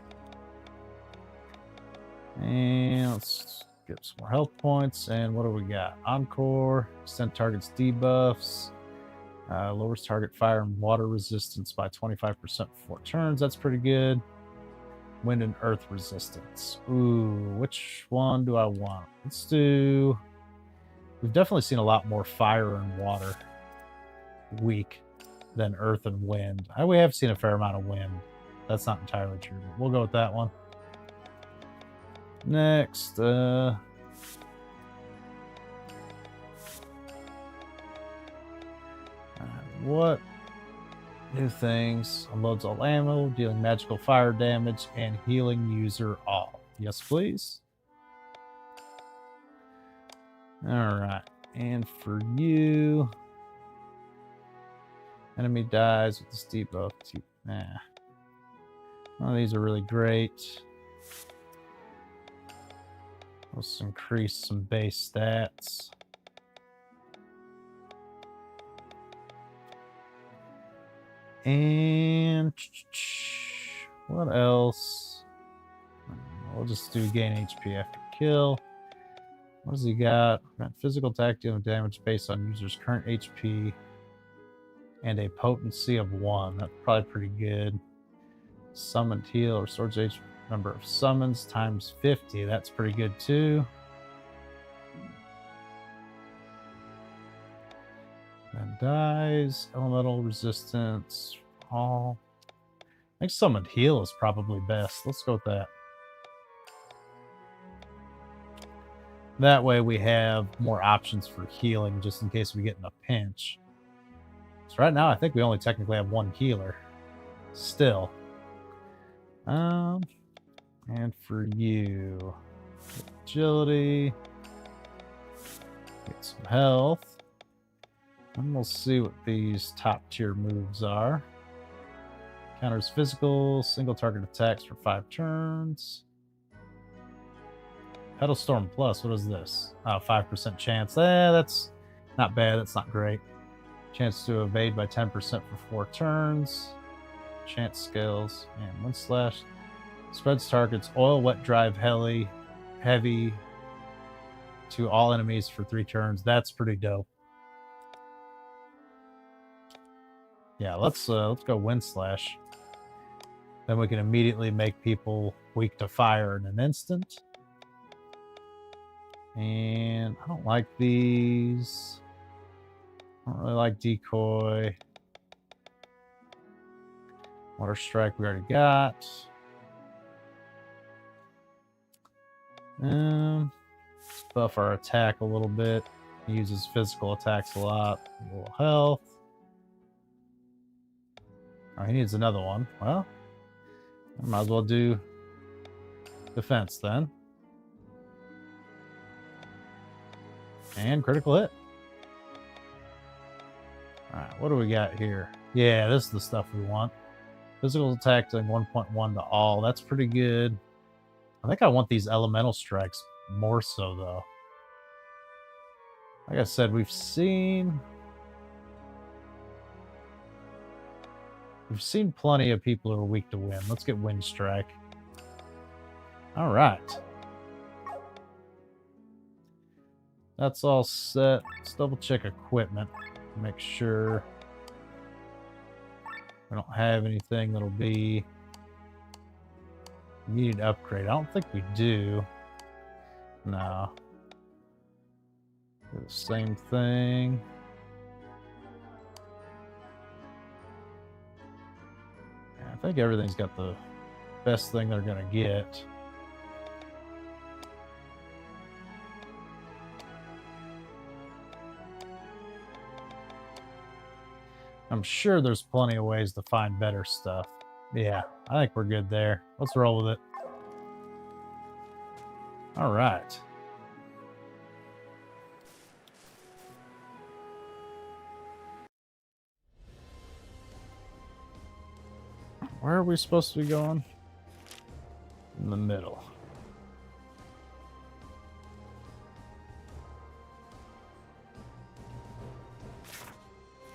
And let's get some more health points. And what do we got? Encore. Extend target's debuffs. Lowers target fire and water resistance by 25% for 4 turns. That's pretty good. Wind and earth resistance. Ooh, which one do I want? Let's do... We've definitely seen a lot more fire and water weak than earth and wind. We have seen a fair amount of wind. That's not entirely true, but we'll go with that one. Next, what new things? Unloads all ammo, dealing magical fire damage, and healing user all. Yes, please. All right, and for you, enemy dies with this debuff. Nah, none of these are really great. Let's increase some base stats. And what else? We'll just do gain HP after kill. What does he got? Physical attack dealing damage based on user's current HP and a potency of 1. That's probably pretty good. Summoned heal restores HP number of summons times 50. That's pretty good too. And dies. Elemental resistance. All. I think summoned heal is probably best. Let's go with that. That way we have more options for healing just in case we get in a pinch. So right now I think we only technically have 1 healer. Still. And for you, agility, get some health, and we'll see what these top tier moves are. Counters physical, single target attacks for 5 turns. Petal Storm Plus, what is this? 5% chance. That's not bad, that's not great. Chance to evade by 10% for 4 turns. Chance skills, and Wind Slash. Spreads targets oil, wet, drive, heavy to all enemies for 3 turns. That's pretty dope. Yeah, let's go Wind Slash. Then we can immediately make people weak to fire in an instant. And I don't like these. I don't really like Decoy. Water Strike we already got. Let's buff our attack a little bit. He uses physical attacks a lot. A little health. Oh, he needs another one. Well, I might as well do defense then. And critical hit. Alright, what do we got here? Yeah, this is the stuff we want. Physical attack doing 1.1 to all. That's pretty good. I think I want these elemental strikes more so, though. Like I said, we've seen plenty of people who are weak to wind. Let's get wind strike. All right. That's all set. Let's double check equipment. Make sure we don't have anything that'll be needed to upgrade. I don't think we do. No. Do the same thing. Yeah, I think everything's got the best thing they're gonna get. I'm sure there's plenty of ways to find better stuff. Yeah, I think we're good there. Let's roll with it. All right. Where are we supposed to be going? In the middle.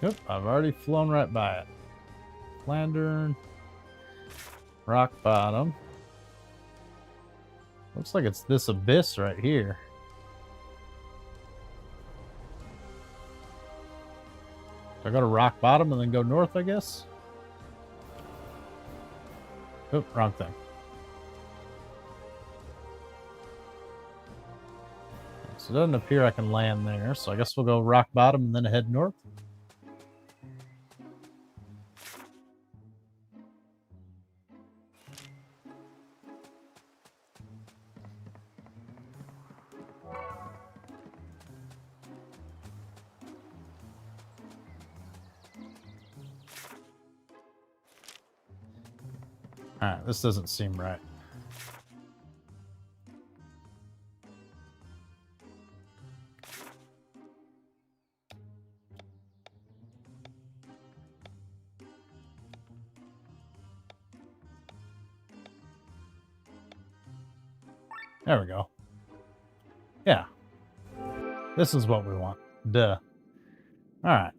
Yep, I've already flown right by it. Flandern. Rock bottom. Looks like it's this abyss right here. So I go to rock bottom and then go north, I guess? Oh, wrong thing. So it doesn't appear I can land there, so I guess we'll go rock bottom and then head north. Alright, this doesn't seem right. There we go. Yeah. This is what we want. Duh. Alright.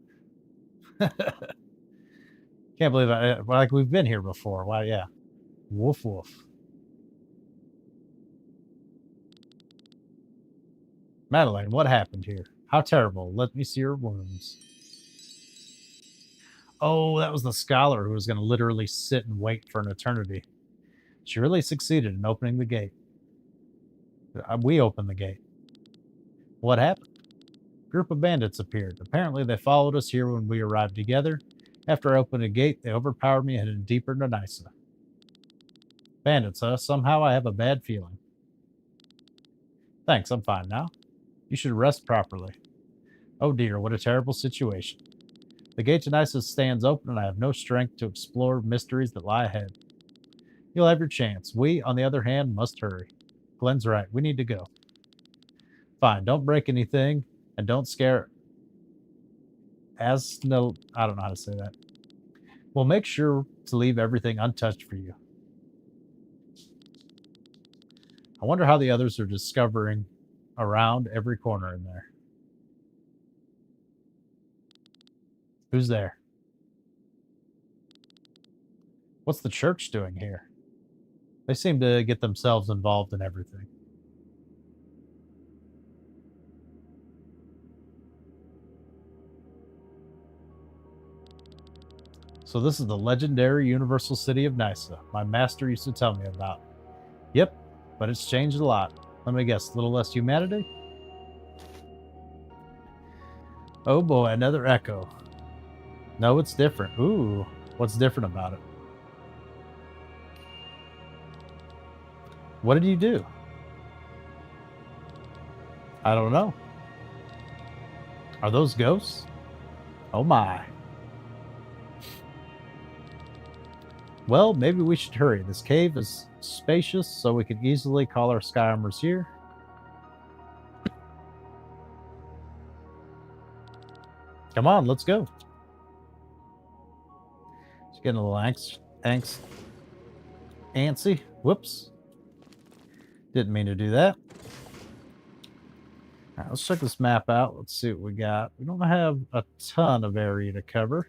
Can't believe like we've been here before. Why, yeah. Woof woof. Madeline, what happened here? How terrible. Let me see your wounds. Oh, that was the scholar who was going to literally sit and wait for an eternity. She really succeeded in opening the gate. We opened the gate. What happened? A group of bandits appeared. Apparently, they followed us here when we arrived together. After I opened the gate, they overpowered me and headed deeper into Nysa. Bandits, huh? Somehow I have a bad feeling. Thanks, I'm fine now. You should rest properly. Oh dear, what a terrible situation. The gate to Nysa stands open and I have no strength to explore mysteries that lie ahead. You'll have your chance. We, on the other hand, must hurry. Glenn's right. We need to go. Fine, don't break anything and don't scare I don't know how to say that. We'll make sure to leave everything untouched for you. I wonder how the others are discovering around every corner in there. Who's there? What's the church doing here? They seem to get themselves involved in everything. So this is the legendary universal city of Nysa my master used to tell me about. Yep, but it's changed a lot. Let me guess, a little less humanity? Oh boy, another echo. No, it's different. Ooh, what's different about it? What did you do? I don't know. Are those ghosts? Oh my. Well, maybe we should hurry. This cave is spacious, so we can easily call our sky armors here. Come on, let's go. Just getting a little antsy. Whoops. Didn't mean to do that. All right, let's check this map out. Let's see what we got. We don't have a ton of area to cover.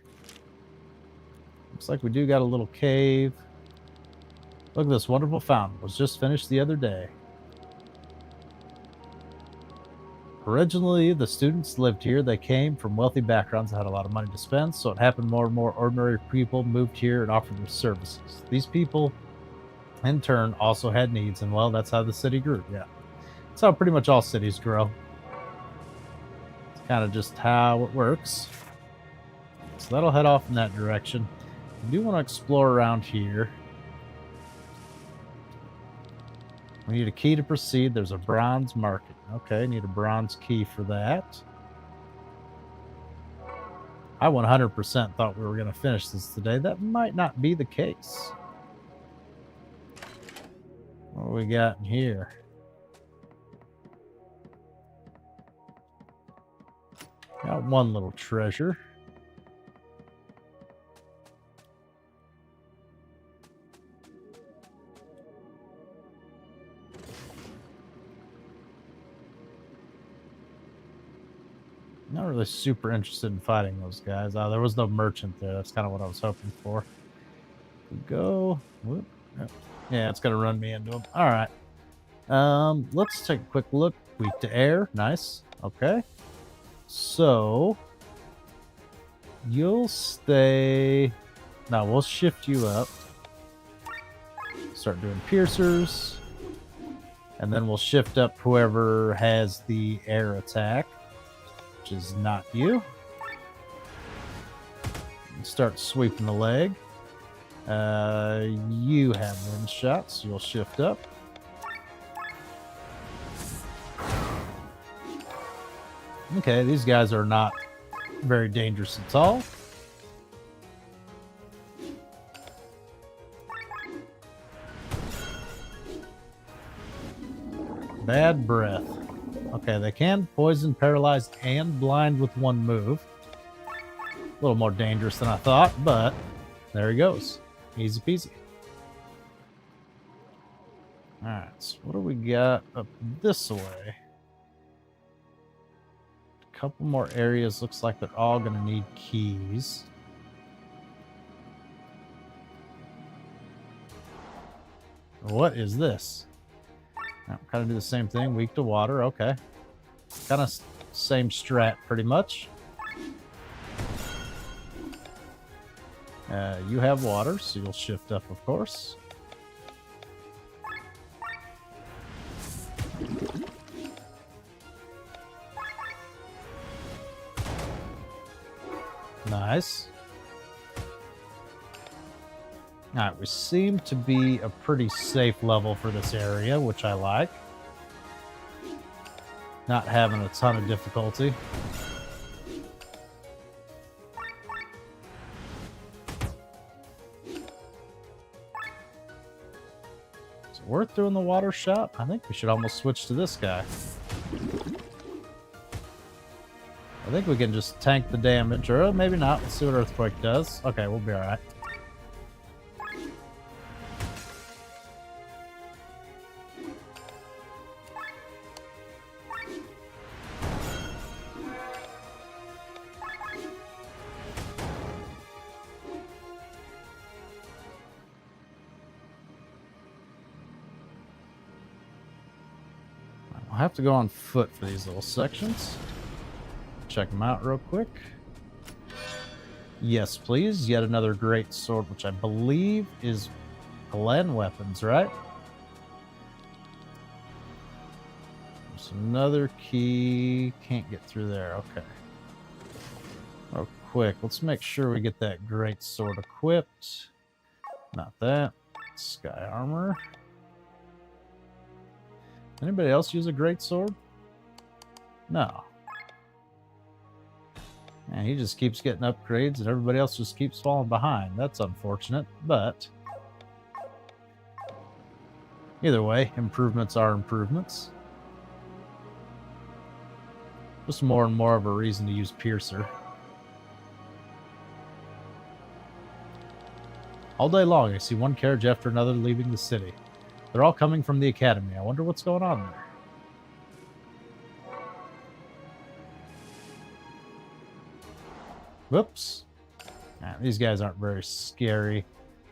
Looks like we do got a little cave. Look at this wonderful fountain. It was just finished the other day. Originally, the students lived here. They came from wealthy backgrounds that had a lot of money to spend, so it happened more and more ordinary people moved here and offered their services. These people, in turn, also had needs, and well, that's how the city grew. Yeah, that's how pretty much all cities grow. It's kind of just how it works. So that'll head off in that direction. I do want to explore around here. We need a key to proceed. There's a bronze market. Okay, need a bronze key for that. I 100% thought we were going to finish this today. That might not be the case. What do we got in here? Got one little treasure. Not really super interested in fighting those guys. There was no merchant there. That's kind of what I was hoping for. Go. Whoop. Yeah, it's going to run me into him. All right. Let's take a quick look. Weak to air. Nice. Okay. So, you'll stay... No, we'll shift you up. Start doing piercers. And then we'll shift up whoever has the air attack. Which is not you. Start sweeping the leg. You have wind shots. You'll shift up. Okay, these guys are not very dangerous at all. Bad breath. Okay, they can poison, paralyze, and blind with one move. A little more dangerous than I thought, but there he goes. Easy peasy. Alright, so what do we got up this way? A couple more areas. Looks like they're all going to need keys. What is this? Kind of do the same thing. Weak to water. Okay. Kind of same strat, pretty much. You have water, so you'll shift up, of course. Nice. Alright, we seem to be a pretty safe level for this area, which I like. Not having a ton of difficulty. Is it worth doing the water shot? I think we should almost switch to this guy. I think we can just tank the damage, or maybe not. Let's see what Earthquake does. Okay, we'll be alright. I'll have to go on foot for these little sections. Check them out real quick. Yes, please. Yet another great sword, which I believe is Glen weapons, right? There's another key. Can't get through there. Okay. Real quick, let's make sure we get that great sword equipped. Not that. Sky armor. Anybody else use a great sword? No. And he just keeps getting upgrades and everybody else just keeps falling behind. That's unfortunate, but Either way, improvements are improvements. Just more and more of a reason to use Piercer. All day long, I see one carriage after another leaving the city. They're all coming from the academy. I wonder what's going on there. Whoops. Nah, these guys aren't very scary.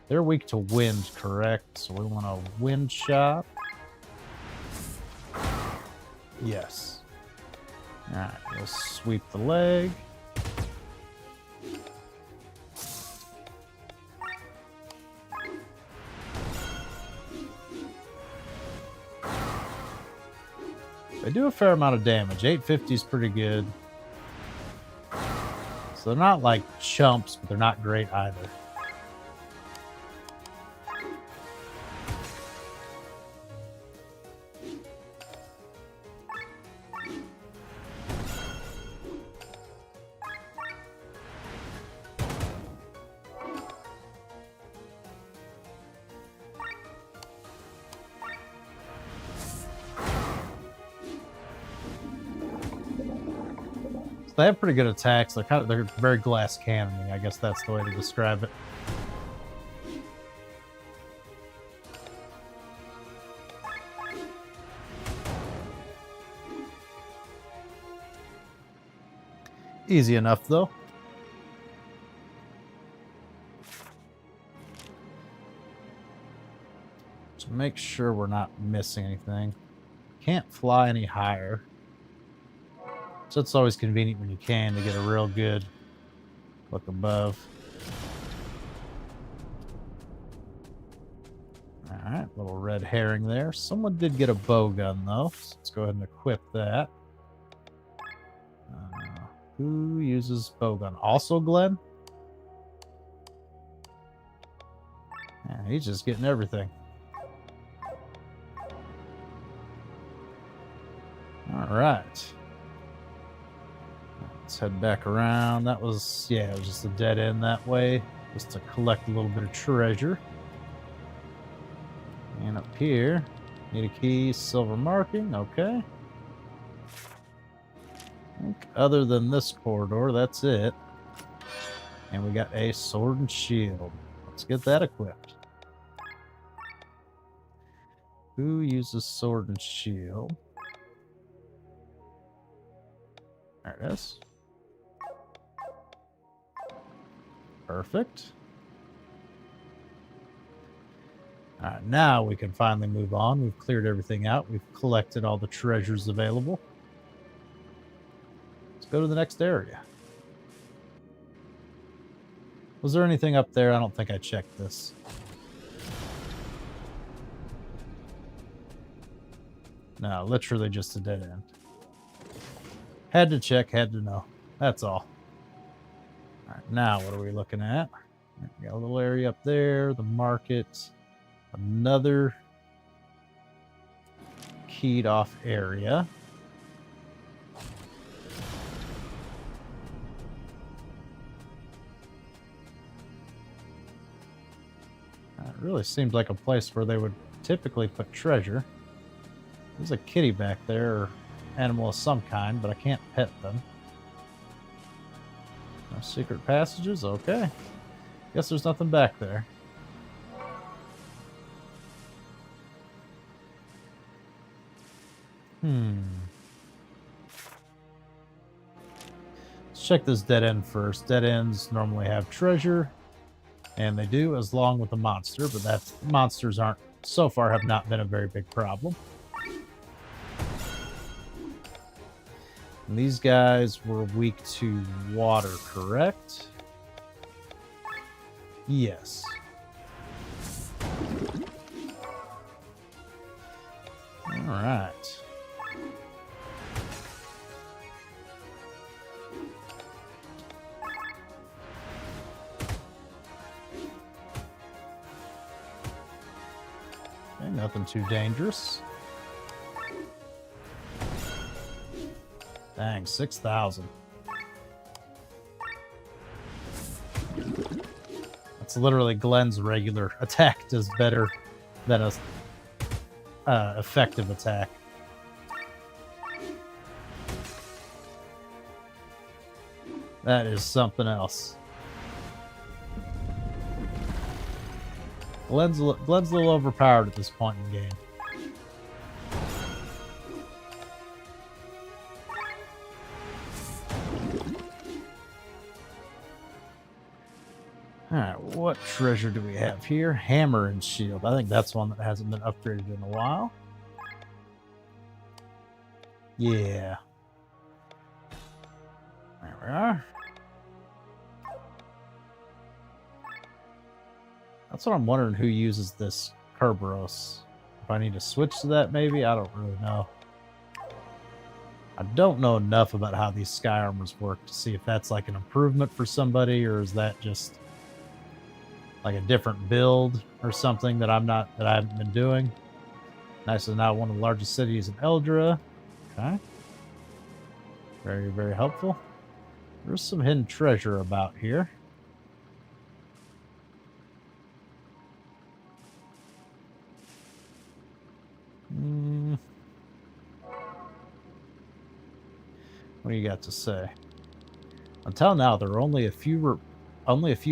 They're weak to wind, correct? So we want a wind shot. Yes. Alright, we'll sweep the leg. They do a fair amount of damage. 850 is pretty good. So they're not like chumps, but they're not great either. They have pretty good attacks. They're very glass cannoning. I guess that's the way to describe it. Easy enough though. To make sure we're not missing anything. Can't fly any higher. So it's always convenient when you can to get a real good look above. Alright, little red herring there. Someone did get a bow gun though. So let's go ahead and equip that. Who uses bow gun? Also Glenn? Yeah, he's just getting everything. Alright. Let's head back around. That was, yeah, it was just a dead end that way. Just to collect a little bit of treasure. And up here, need a key, silver marking, okay. I think other than this corridor, that's it. And we got a sword and shield. Let's get that equipped. Who uses sword and shield? There it is. Perfect. Alright, now we can finally move on. We've cleared everything out. We've collected all the treasures available. Let's go to the next area. Was there anything up there? I don't think I checked this. No, literally just a dead end. Had to check, had to know. That's all. Alright, now what are we looking at? We got a little area up there, the market, another keyed off area. It really seems like a place where they would typically put treasure. There's a kitty back there, or animal of some kind, but I can't pet them. No secret passages? Okay. Guess there's nothing back there. Let's check this dead end first. Dead ends normally have treasure, and they do, as long with the monster, but that monsters aren't, so far, have not been a very big problem. And these guys were weak to water, correct? Yes. All right. Okay, nothing too dangerous. Dang, 6,000. That's literally Glenn's regular attack does better than a effective attack. That is something else. Glenn's a little overpowered at this point in the game. Alright, what treasure do we have here? Hammer and shield. I think that's one that hasn't been upgraded in a while. Yeah. There we are. That's what I'm wondering, who uses this Kerberos. If I need to switch to that, maybe? I don't really know. I don't know enough about how these sky armors work to see if that's like an improvement for somebody, or is that just like a different build or something that I haven't been doing. Nice is now one of the largest cities in Eldra. Okay. Very, very helpful. There's some hidden treasure about here. What do you got to say? Until now, there are only a few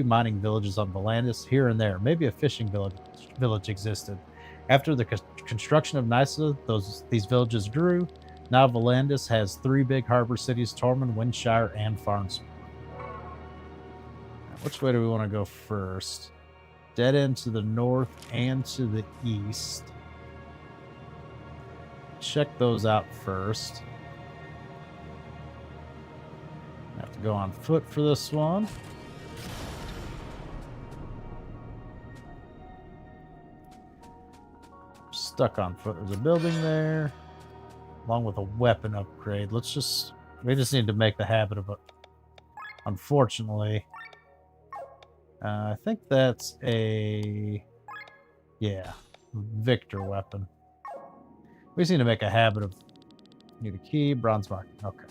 mining villages on Volandis here and there. Maybe a fishing village existed. After the construction of Nysa, these villages grew. Now Volandis has 3 big harbor cities: Tormund, Windshire, and Farnsworth. Which way do we want to go first? Dead end to the north and to the east. Check those out first. I have to go on foot for this one. Stuck on foot. There's a building there, along with a weapon upgrade. We just need to make the habit of it. Unfortunately, I think that's a, Victor weapon. We just need to make a habit of, need a key, bronze mark. Okay.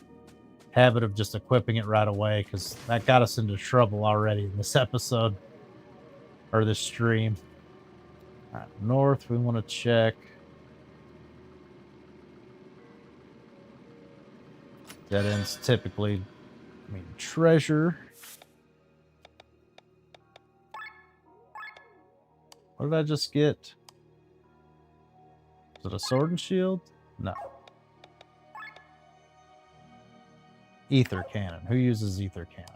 Habit of just equipping it right away, because that got us into trouble already in this episode, or this stream. All right, north, we want to check. Dead ends typically mean treasure. What did I just get? Is it a sword and shield? No. Ether cannon. Who uses ether cannon?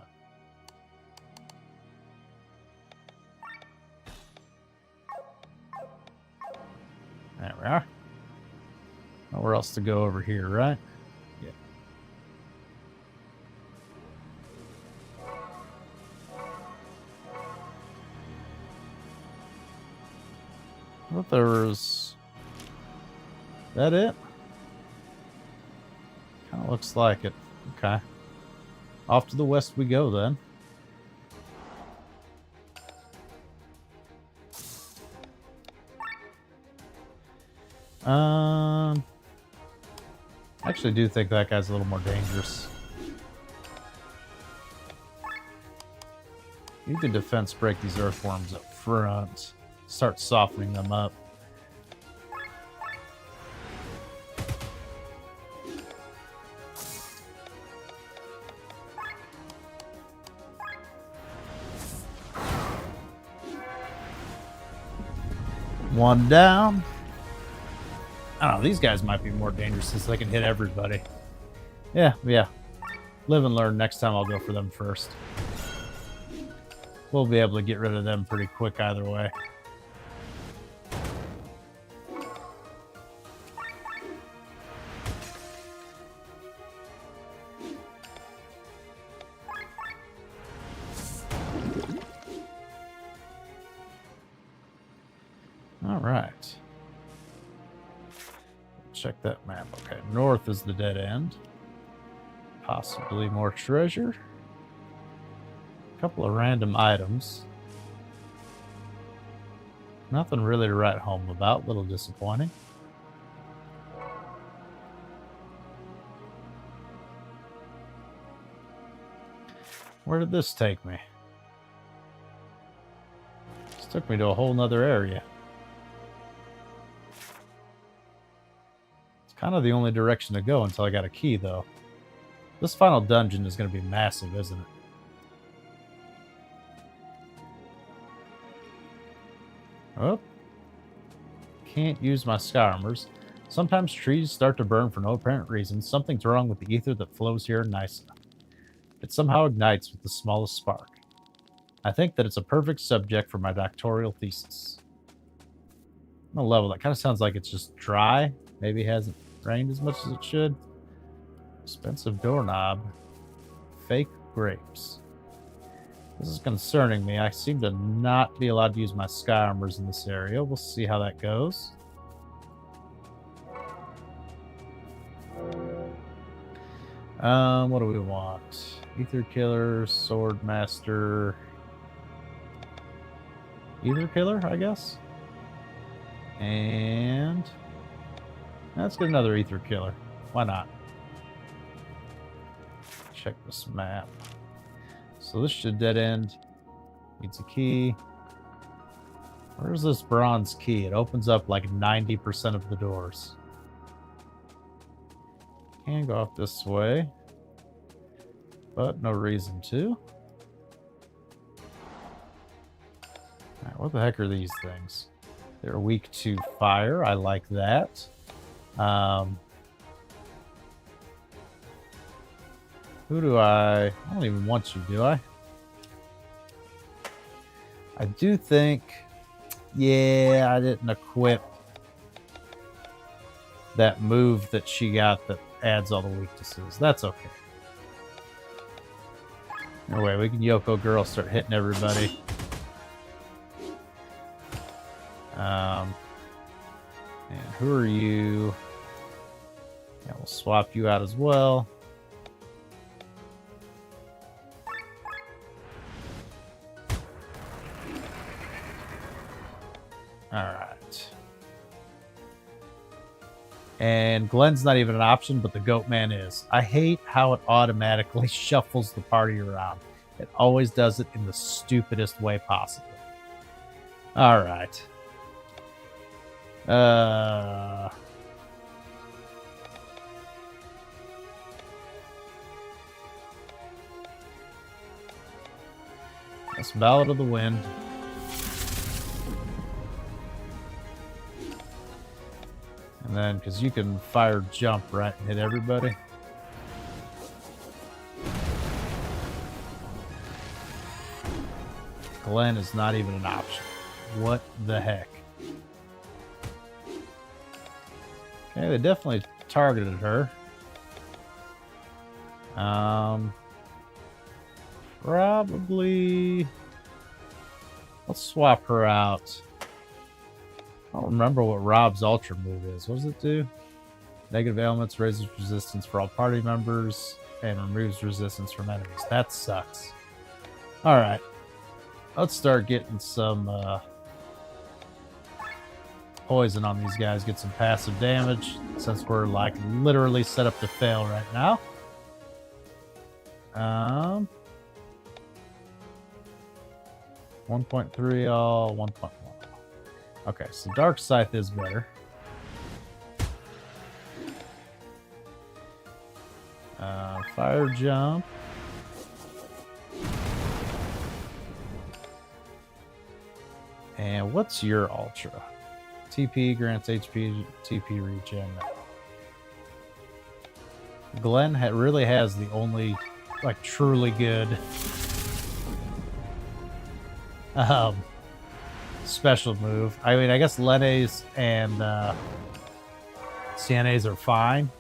There we are. Nowhere else to go over here, right? Yeah. I thought there was... That it? Kind of looks like it. Okay. Off to the west we go then. I actually do think that guy's a little more dangerous. You can defense break these earthworms up front. Start softening them up. One down. I don't know, these guys might be more dangerous since they can hit everybody. Yeah. Live and learn. Next time I'll go for them first. We'll be able to get rid of them pretty quick either way. All right. Check that map. Okay, north is the dead end. Possibly more treasure. A couple of random items. Nothing really to write home about. A little disappointing. Where did this take me? This took me to a whole nother area. Kind of the only direction to go until I got a key, though. This final dungeon is going to be massive, isn't it? Oh. Can't use my sky armors. Sometimes trees start to burn for no apparent reason. Something's wrong with the ether that flows here in Nysa. It somehow ignites with the smallest spark. I think that it's a perfect subject for my doctoral thesis. I'm gonna level that. Kind of sounds like it's just dry. Maybe it hasn't rained as much as it should. Expensive doorknob. Fake grapes. This is concerning me. I seem to not be allowed to use my sky armors in this area. We'll see how that goes. What do we want? Ether Killer, Sword Master. Ether Killer, I guess. And let's get another Ether Killer. Why not? Check this map. So this should dead end. Needs a key. Where's this bronze key? It opens up like 90% of the doors. Can go off this way, but no reason to. Alright, what the heck are these things? They're weak to fire. I like that. Who do I don't even want you, do I? I do think... Yeah, I didn't equip that move that she got that adds all the weaknesses. That's okay. No way, we can Yoko Girl start hitting everybody. And who are you? Yeah, we'll swap you out as well. Alright. And Glenn's not even an option, but the Goat Man is. I hate how it automatically shuffles the party around. It always does it in the stupidest way possible. Alright. That's Ballad of the Wind. And then, because you can fire jump, right, and hit everybody. Glenn is not even an option. What the heck? Okay, they definitely targeted her. Probably... Let's swap her out. I don't remember what Rob's ultra move is. What does it do? Negative elements raises resistance for all party members and removes resistance from enemies. That sucks. Alright. Let's start getting some poison on these guys. Get some passive damage since we're like literally set up to fail right now. 1.3 all, 1.1. Okay, so Dark Scythe is better. Fire Jump. And what's your Ultra? TP grants HP, TP regen. Glenn really has the only, like, truly good special move. I mean, I guess Lenne's and CNA's are fine.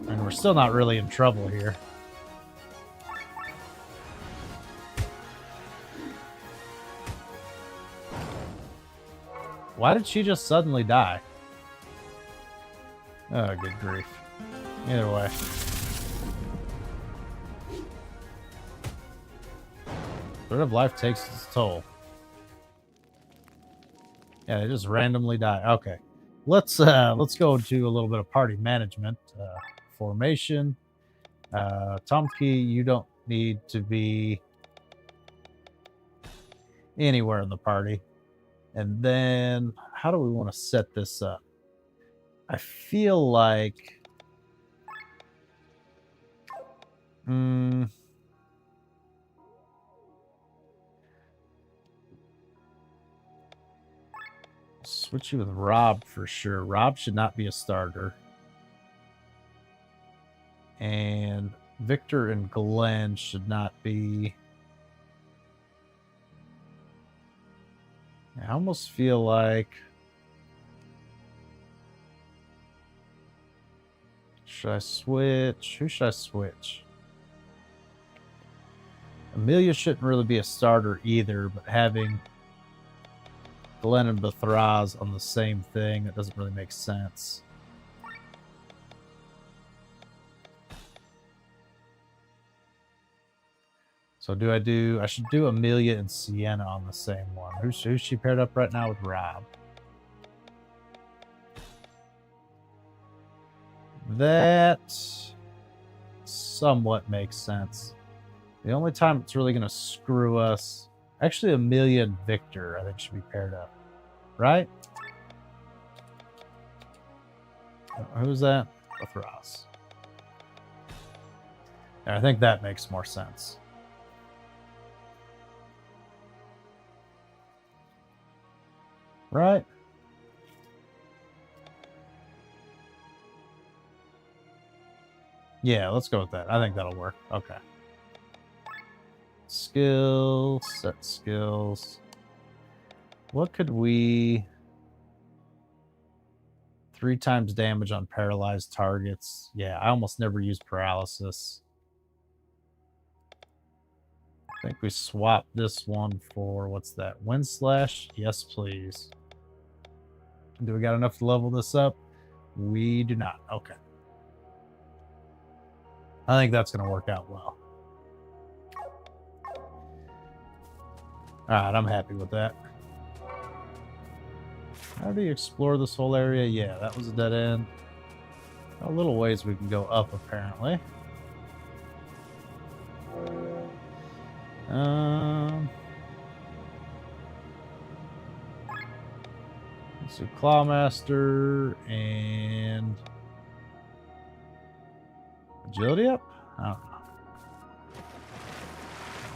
And we're still not really in trouble here. Why did she just suddenly die? Oh, good grief. Either way. Third of life takes its toll. Yeah, they just randomly die. Okay. Let's go into a little bit of party management. Formation. Tomki, you don't need to be anywhere in the party. And then how do we want to set this up? I feel like... switch you with Rob for sure. Rob should not be a starter. And Victor and Glenn should not be... I almost feel like... Should I switch? Who should I switch? Amelia shouldn't really be a starter either, but having Glenn and Bethraz on the same thing, that doesn't really make sense. So I should do Amelia and Sienna on the same one. Who's she paired up right now with Rob? That somewhat makes sense. The only time it's really going to screw us... Actually, Amelia and Victor, I think, should be paired up. Right? Who's that? Bethraz. I think that makes more sense. Right? Yeah, let's go with that. I think that'll work. Okay. Skills, set skills. What could we... 3 times damage on paralyzed targets. Yeah, I almost never use paralysis. I think we swap this one for, what's that? Wind Slash? Yes, please. Do we got enough to level this up? We do not. Okay. I think that's going to work out well. Alright, I'm happy with that. How do you explore this whole area? Yeah, that was a dead end. A little ways we can go up, apparently. Let's do Clawmaster and agility up? I don't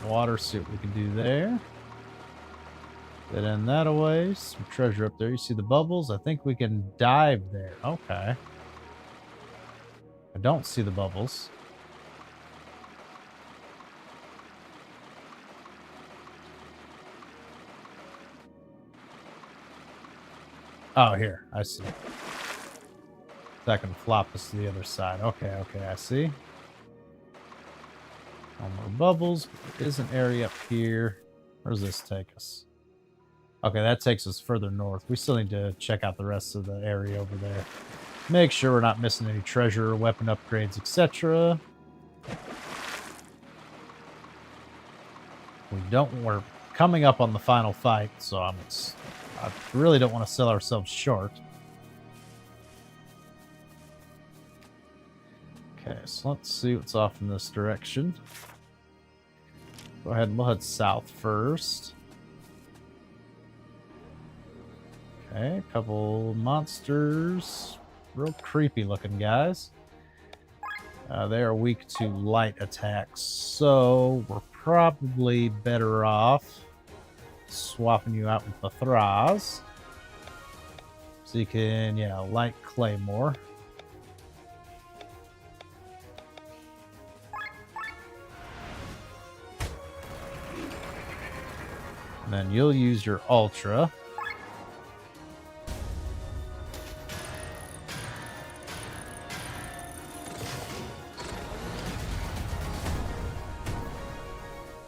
know. Water, see what we can do there. Dead end that away. Some treasure up there. You see the bubbles? I think we can dive there. Okay. I don't see the bubbles. Oh, here. I see. That can flop us to the other side. Okay, okay, I see. No more bubbles. There is an area up here. Where does this take us? Okay, that takes us further north. We still need to check out the rest of the area over there. Make sure we're not missing any treasure, weapon upgrades, etc. We're coming up on the final fight, so I really don't want to sell ourselves short. Okay, so let's see what's off in this direction. Go ahead and we'll head south first. Okay, a couple monsters. Real creepy looking guys. They are weak to light attacks, so we're probably better off swapping you out with Bethraz. So you can, yeah, light Claymore. And then you'll use your Ultra.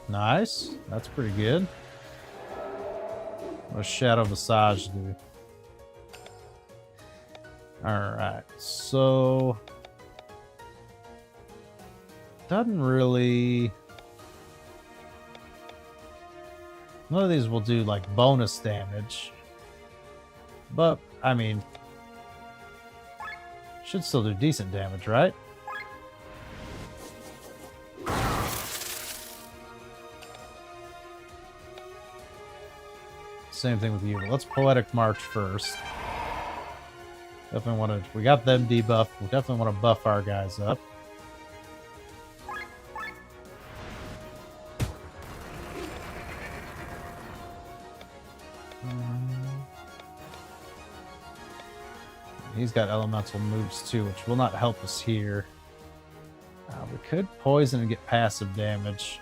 Nice. That's pretty good. What does Shadow Visage do? Alright, so... doesn't really... none of these will do, like, bonus damage. But, I mean... should still do decent damage, right? Same thing with you. Let's Poetic March first. Definitely want to... We got them debuffed. We definitely want to buff our guys up. He's got elemental moves too, which will not help us here. We could poison and get passive damage.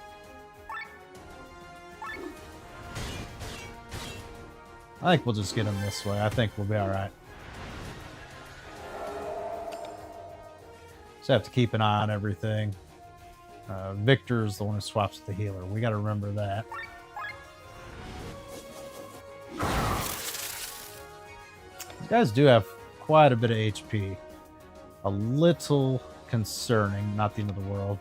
I think we'll just get him this way. I think we'll be alright. Just have to keep an eye on everything. Victor's the one who swaps the healer. We got to remember that. These guys do have quite a bit of HP. A little concerning, not the end of the world.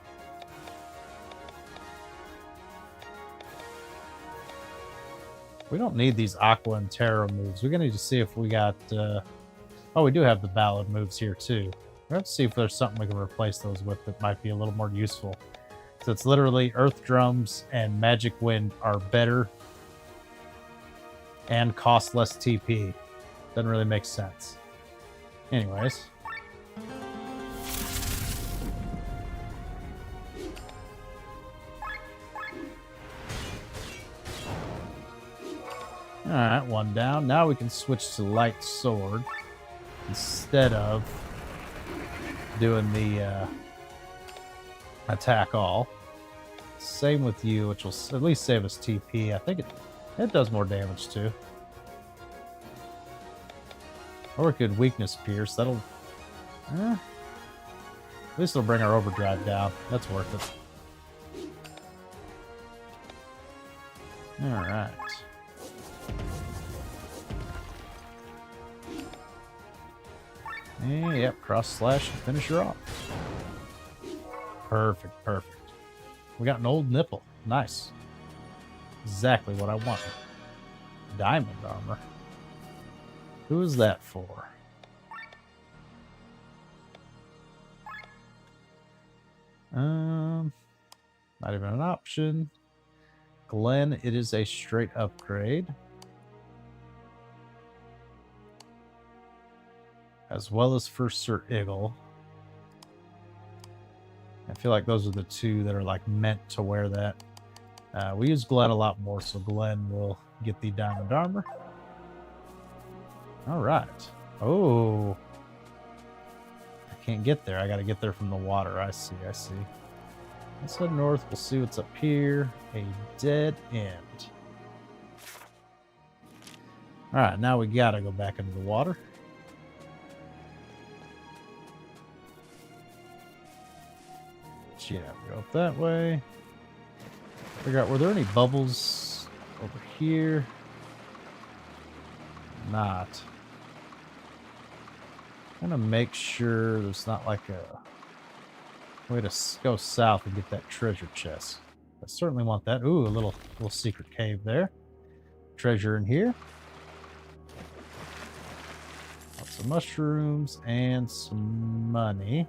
We don't need these Aqua and Terra moves. We're going to need to see if we got... Oh, we do have the Ballad moves here, too. We're going to see if there's something we can replace those with that might be a little more useful. So it's literally Earth Drums and Magic Wind are better and cost less TP. Doesn't really make sense. Anyways. Alright, one down. Now we can switch to Light Sword instead of doing the attack all. Same with you, which will at least save us TP. I think it does more damage too. Or we could Weakness Pierce. That'll... at least it'll bring our overdrive down. That's worth it. Alright. And, yep, cross slash and finish her off. Perfect, perfect. We got an old nipple. Nice. Exactly what I wanted. Diamond armor. Who is that for? Not even an option. Glenn, it is a straight upgrade. As well as for Sir Eagle. I feel like those are the two that are like meant to wear that. We use Glenn a lot more, so Glenn will get the diamond armor. All right. Oh, I can't get there. I got to get there from the water. I see. I see. Let's head north. We'll see what's up here. A dead end. All right. Now we got to go back into the water. Yeah, go up that way. Figure out, were there any bubbles over here? Not. I'm gonna make sure there's not like a way to go south and get that treasure chest. I certainly want that. Ooh, a little secret cave there. Treasure in here. Lots of mushrooms and some money.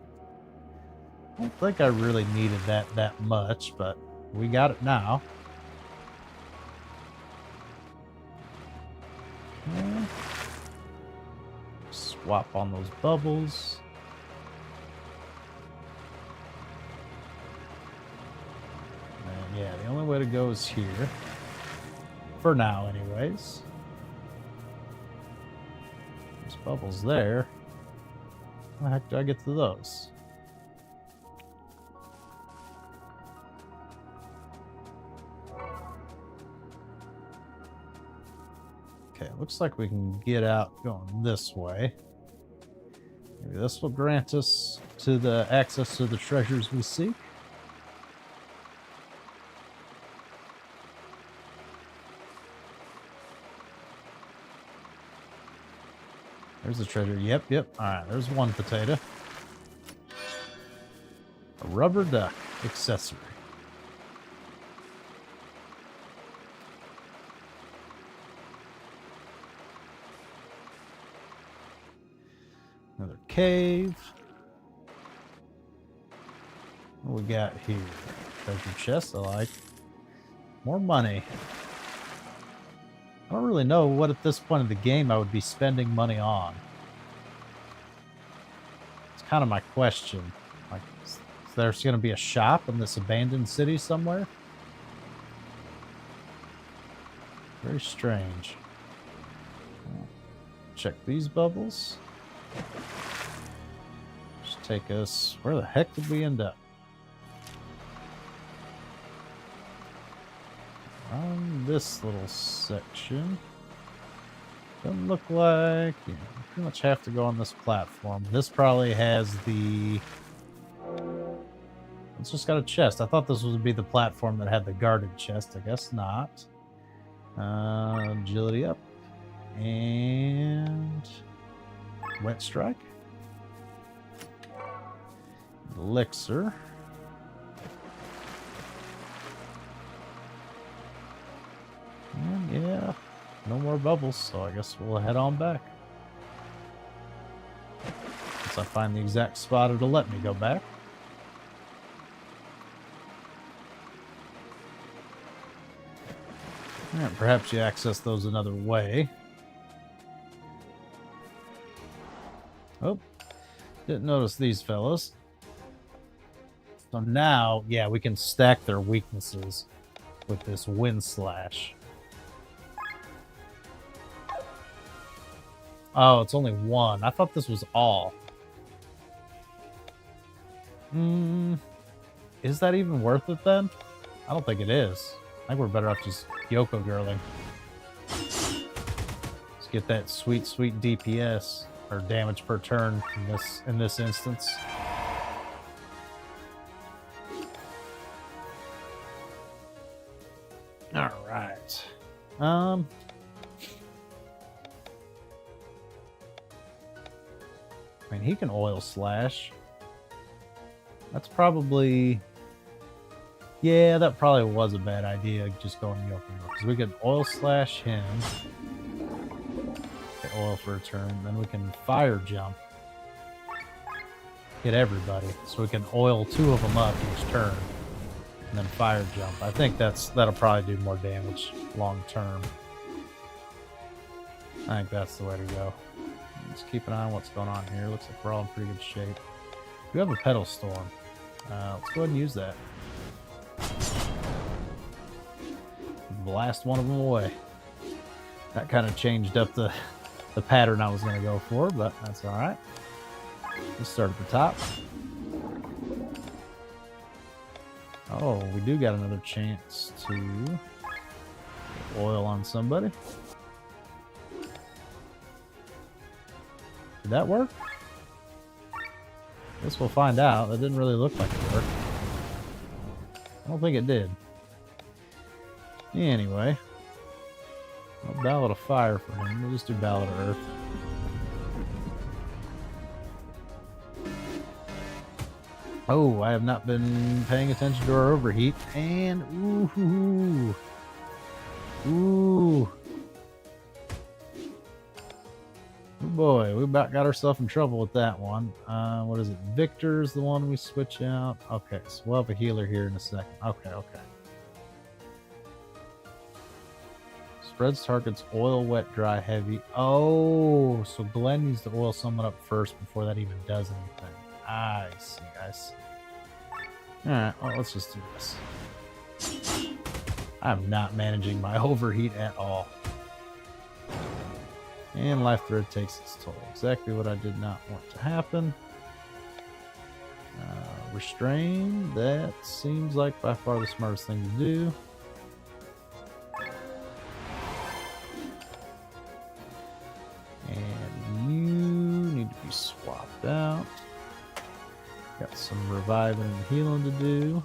I don't think I really needed that much, but we got it now. Okay. Swap on those bubbles. And yeah, the only way to go is here. For now, anyways. There's bubbles there. How the heck do I get to those? Okay, looks like we can get out going this way. Maybe this will grant us to the access to the treasures we seek. There's the treasure. Yep. Alright, there's one potato. A rubber duck accessory. Another cave. What we got here? Treasure chest, I like. More money. I don't really know what at this point of the game I would be spending money on. It's kind of my question. Like, is there's going to be a shop in this abandoned city somewhere? Very strange. Check these bubbles. Just take us... Where the heck did we end up? On this little section. Doesn't look like... Yeah, we pretty much have to go on this platform. This probably has the... It's just got a chest. I thought this would be the platform that had the guarded chest. I guess not. Agility up. And... Wet strike. Elixir. And yeah, no more bubbles, so I guess we'll head on back. Once I find the exact spot it'll let me go back. Alright, perhaps you access those another way. Oh, didn't notice these fellas. So now, yeah, we can stack their weaknesses with this wind slash. Oh, it's only one. I thought this was all. Is that even worth it then? I don't think it is. I think we're better off just Yoko girling. Let's get that sweet, sweet DPS or damage per turn in this instance. All right. I mean, he can oil slash. That's probably... Yeah, that probably was a bad idea, just going Yoko, because we could oil slash him. Get oil for a turn, then we can fire jump. Hit everybody, so we can oil 2 of them up each turn, and then fire jump. I think that'll probably do more damage long term. I think that's the way to go. Let's keep an eye on what's going on here. Looks like we're all in pretty good shape. We have a pedal storm. Let's go ahead and use that. Blast one of them away. That kind of changed up the pattern I was going to go for, but that's all right. Let's start at the top. Oh, we do got another chance to oil on somebody. Did that work? Guess we'll find out. That didn't really look like it worked. I don't think it did. Anyway. No Ballad of Fire for him. We'll just do Ballad of Earth. Oh, I have not been paying attention to our overheat. And ooh. Ooh. Oh boy, we about got ourselves in trouble with that one. What is it? Victor's the one we switch out. Okay, so we'll have a healer here in a second. Okay. Spreads targets oil, wet, dry, heavy. Oh, so Glenn needs to oil someone up first before that even does anything. I see. Alright, well, let's just do this. I'm not managing my overheat at all. And life thread takes its toll. Exactly what I did not want to happen. Restrain. That seems like by far the smartest thing to do. And you need to be swapped out. Got some reviving and healing to do.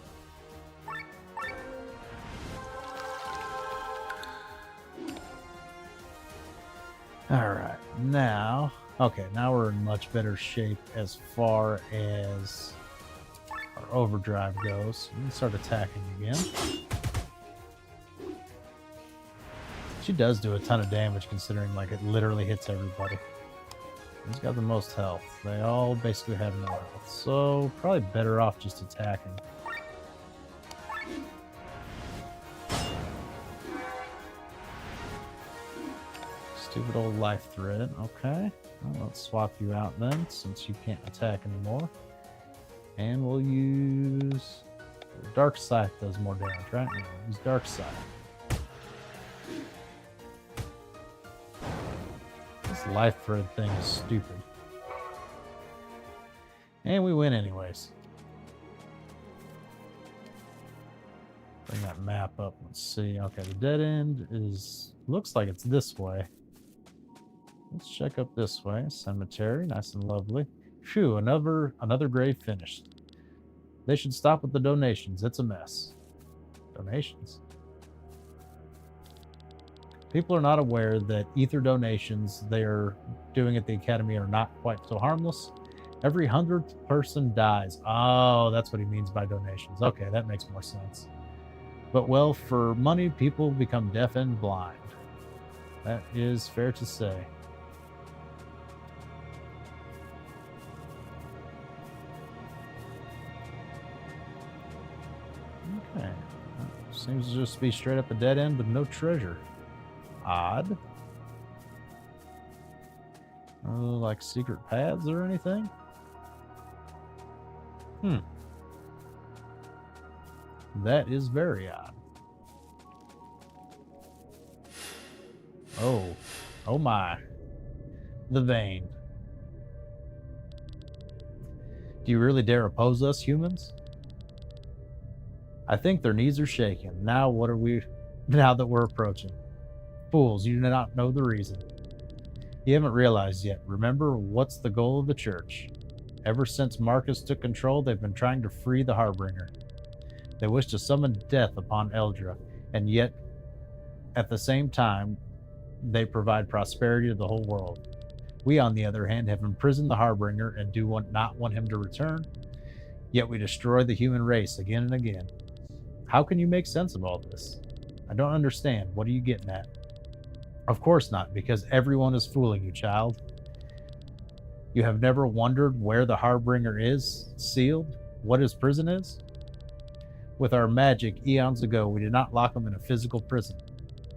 Alright, now... Okay, now we're in much better shape as far as our overdrive goes. We can start attacking again. She does do a ton of damage considering like it literally hits everybody. He's got the most health. They all basically have no health. So probably better off just attacking. Stupid old life thread. Okay. Well, let's swap you out then, since you can't attack anymore. And we'll use... Dark Scythe does more damage, right? Yeah, use Dark Scythe. This life thread thing is stupid. And we win anyways. Bring that map up. Let's see. Okay, the dead end is... Looks like it's this way. Let's check up this way. Cemetery, nice and lovely. Phew, another grave finished. They should stop with the donations. It's a mess. Donations? People are not aware that ether donations they're doing at the Academy are not quite so harmless. Every 100th person dies. Oh, that's what he means by donations. Okay, that makes more sense. But, well, for money, people become deaf and blind. That is fair to say. Okay. Seems to just be straight up a dead end with no treasure. Odd. Oh, like secret paths or anything? That is very odd. Oh. Oh my. The Vaen. Do you really dare oppose us, humans? I think their knees are shaking. Now that we're approaching? Fools, you do not know the reason. You haven't realized yet. Remember, what's the goal of the church? Ever since Marcus took control, they've been trying to free the Harbinger. They wish to summon death upon Eldra, and yet, at the same time, they provide prosperity to the whole world. We, on the other hand, have imprisoned the Harbinger and not want him to return, yet we destroy the human race again and again. How can you make sense of all this? I don't understand. What are you getting at? Of course not, because everyone is fooling you, child. You have never wondered where the Harbinger is, sealed, what his prison is? With our magic, eons ago, we did not lock him in a physical prison.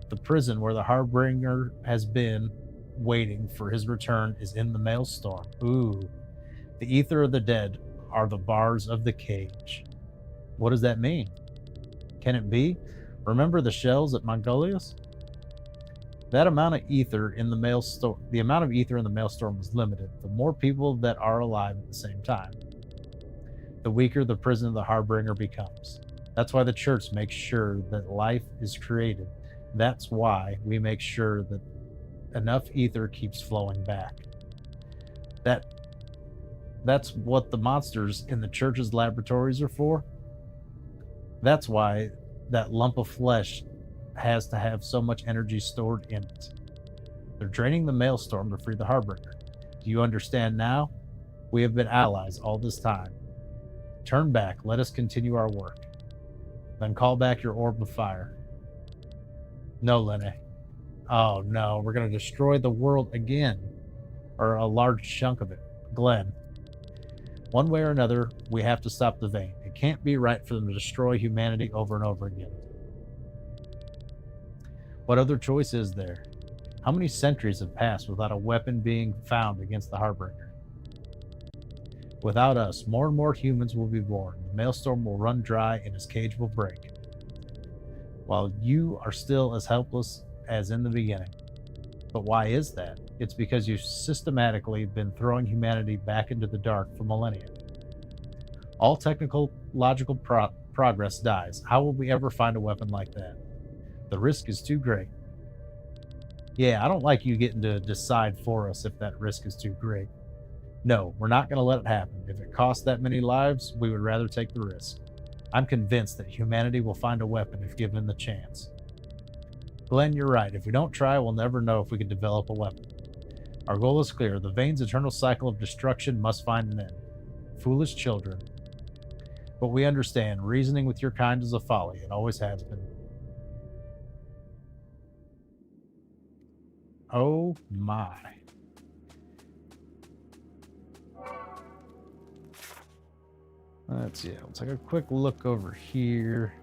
The prison where the Harbinger has been waiting for his return is in the Maelstrom. Ooh. The ether of the dead are the bars of the cage. What does that mean? Can it be? Remember the shells at Mongolius? That amount of ether in the Maelstrom, the amount of ether in the Maelstrom is limited. The more people that are alive at the same time, the weaker the prison of the Harbinger becomes. That's why the church makes sure that life is created. That's why we make sure that enough ether keeps flowing back. That's what the monsters in the church's laboratories are for. That's why that lump of flesh has to have so much energy stored in it. They're draining the Maelstrom to free the Harbinger. Do you understand now? We have been allies all this time. Turn back. Let us continue our work. Then call back your orb of fire. No, Lene. Oh no, we're going to destroy the world again. Or a large chunk of it. Glenn. One way or another, we have to stop the Vaen. It can't be right for them to destroy humanity over and over again. What other choice is there? How many centuries have passed without a weapon being found against the Harbinger? Without us, more and more humans will be born. The Maelstrom will run dry and his cage will break. While you are still as helpless as in the beginning. But why is that? It's because you've systematically been throwing humanity back into the dark for millennia. All technological progress dies. How will we ever find a weapon like that? The risk is too great. Yeah, I don't like you getting to decide for us if that risk is too great. No, we're not going to let it happen. If it costs that many lives, we would rather take the risk. I'm convinced that humanity will find a weapon if given the chance. Glenn, you're right. If we don't try, we'll never know if we can develop a weapon. Our goal is clear. The Vaen's eternal cycle of destruction must find an end. Foolish children. But we understand. Reasoning with your kind is a folly. It always has been. Oh my. Let's see. We'll take a quick look over here.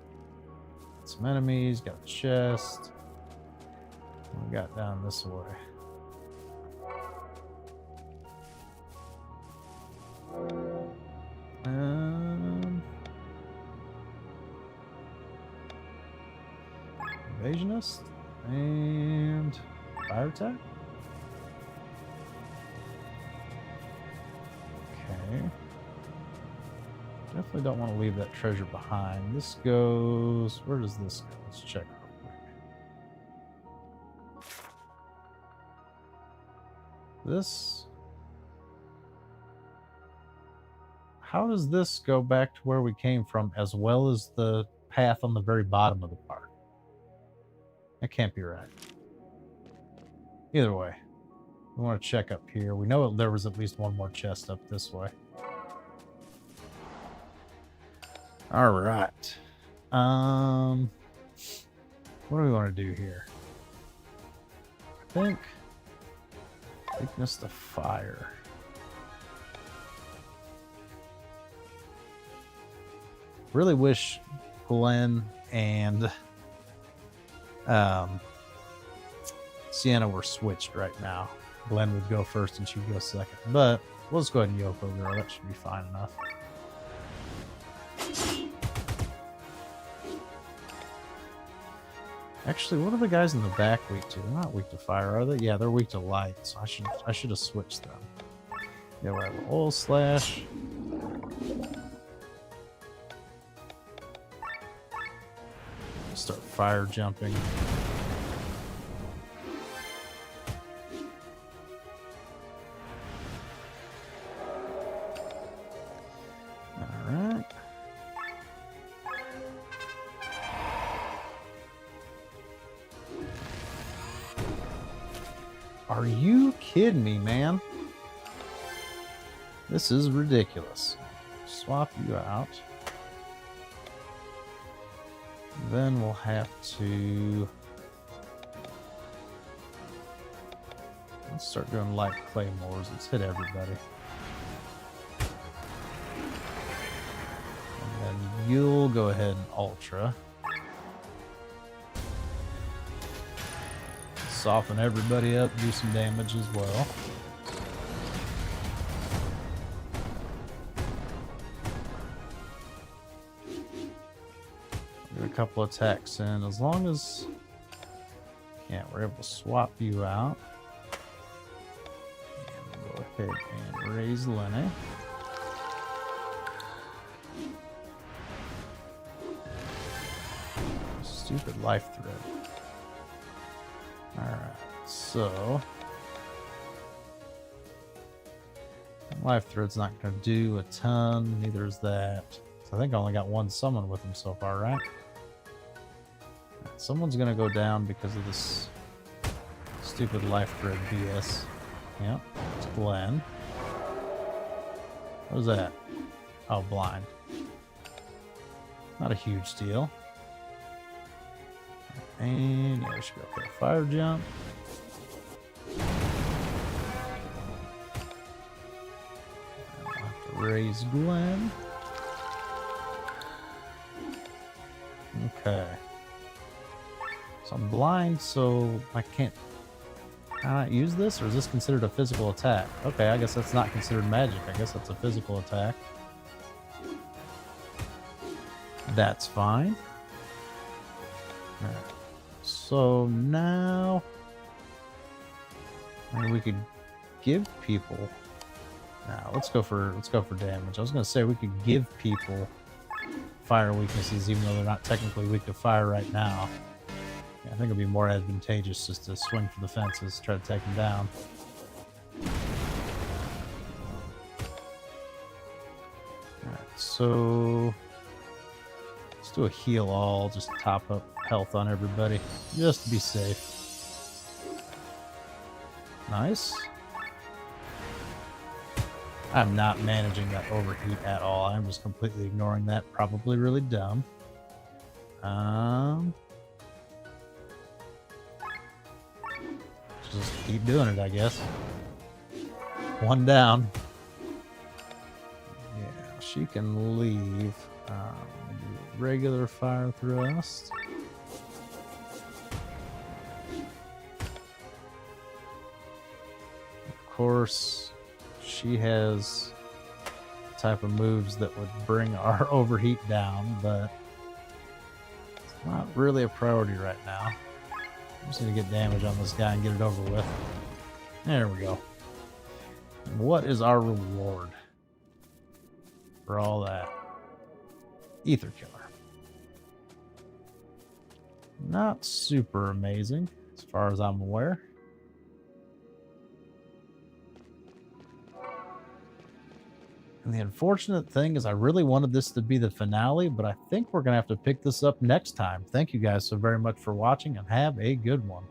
Some enemies. Got a chest. We got down this way. Evasionist and fire attack. Okay. Definitely don't want to leave that treasure behind. This goes... Where does this go? Let's check real quick. This... How does this go back to where we came from as well as the path on the very bottom of the park? That can't be right. Either way, we want to check up here. We know there was at least one more chest up this way. All right. What do we want to do here? I think weakness to fire. Really wish Glenn and Sienna were switched right now. Glenn would go first and she'd go second. But we'll just go ahead and Yoko girl. That should be fine enough. Actually, what are the guys in the back weak to? They're not weak to fire, are they? Yeah, they're weak to light, so I should have switched them. Yeah, we have an oil slash. Start fire jumping. Alright. Are you kidding me, man? This is ridiculous. Swap you out. Then we'll have to... Let's start doing light claymores. Let's hit everybody. And then you'll go ahead and ultra. Soften everybody up, do some damage as well. Get a couple attacks in. As long as, yeah, we're able to swap you out. And we'll go ahead and raise Lenny. Stupid life thread. Alright, so life thread's not going to do a ton, neither is that. So I think I only got one summon with him so far, right? Someone's going to go down because of this stupid life thread BS. Yep, it's Glenn. What was that? Oh, blind. Not a huge deal. And yeah, we should go for a fire jump. I'll have to raise Glenn. Okay. So I'm blind, so I can't. Can I not use this, or is this considered a physical attack? Okay, I guess that's not considered magic. I guess that's a physical attack. That's fine. Alright. So now, I mean, we could give people. Now let's go for damage. I was gonna say we could give people fire weaknesses, even though they're not technically weak to fire right now. Yeah, I think it'd be more advantageous just to swing for the fences, try to take them down. All right, so let's do a heal all, just top up health on everybody, just to be safe. Nice. I'm not managing that overheat at all. I'm just completely ignoring that. Probably really dumb. Just keep doing it, I guess. One down. Yeah, she can leave. Regular fire thrust. Of course, she has the type of moves that would bring our overheat down, but Not really a priority right now. I'm just gonna get damage on this guy and get it over with. There we go. What is our reward for all that? Ether Killer. Not super amazing, as far as I'm aware. And the unfortunate thing is I really wanted this to be the finale, but I think we're going to have to pick this up next time. Thank you guys so very much for watching, and have a good one.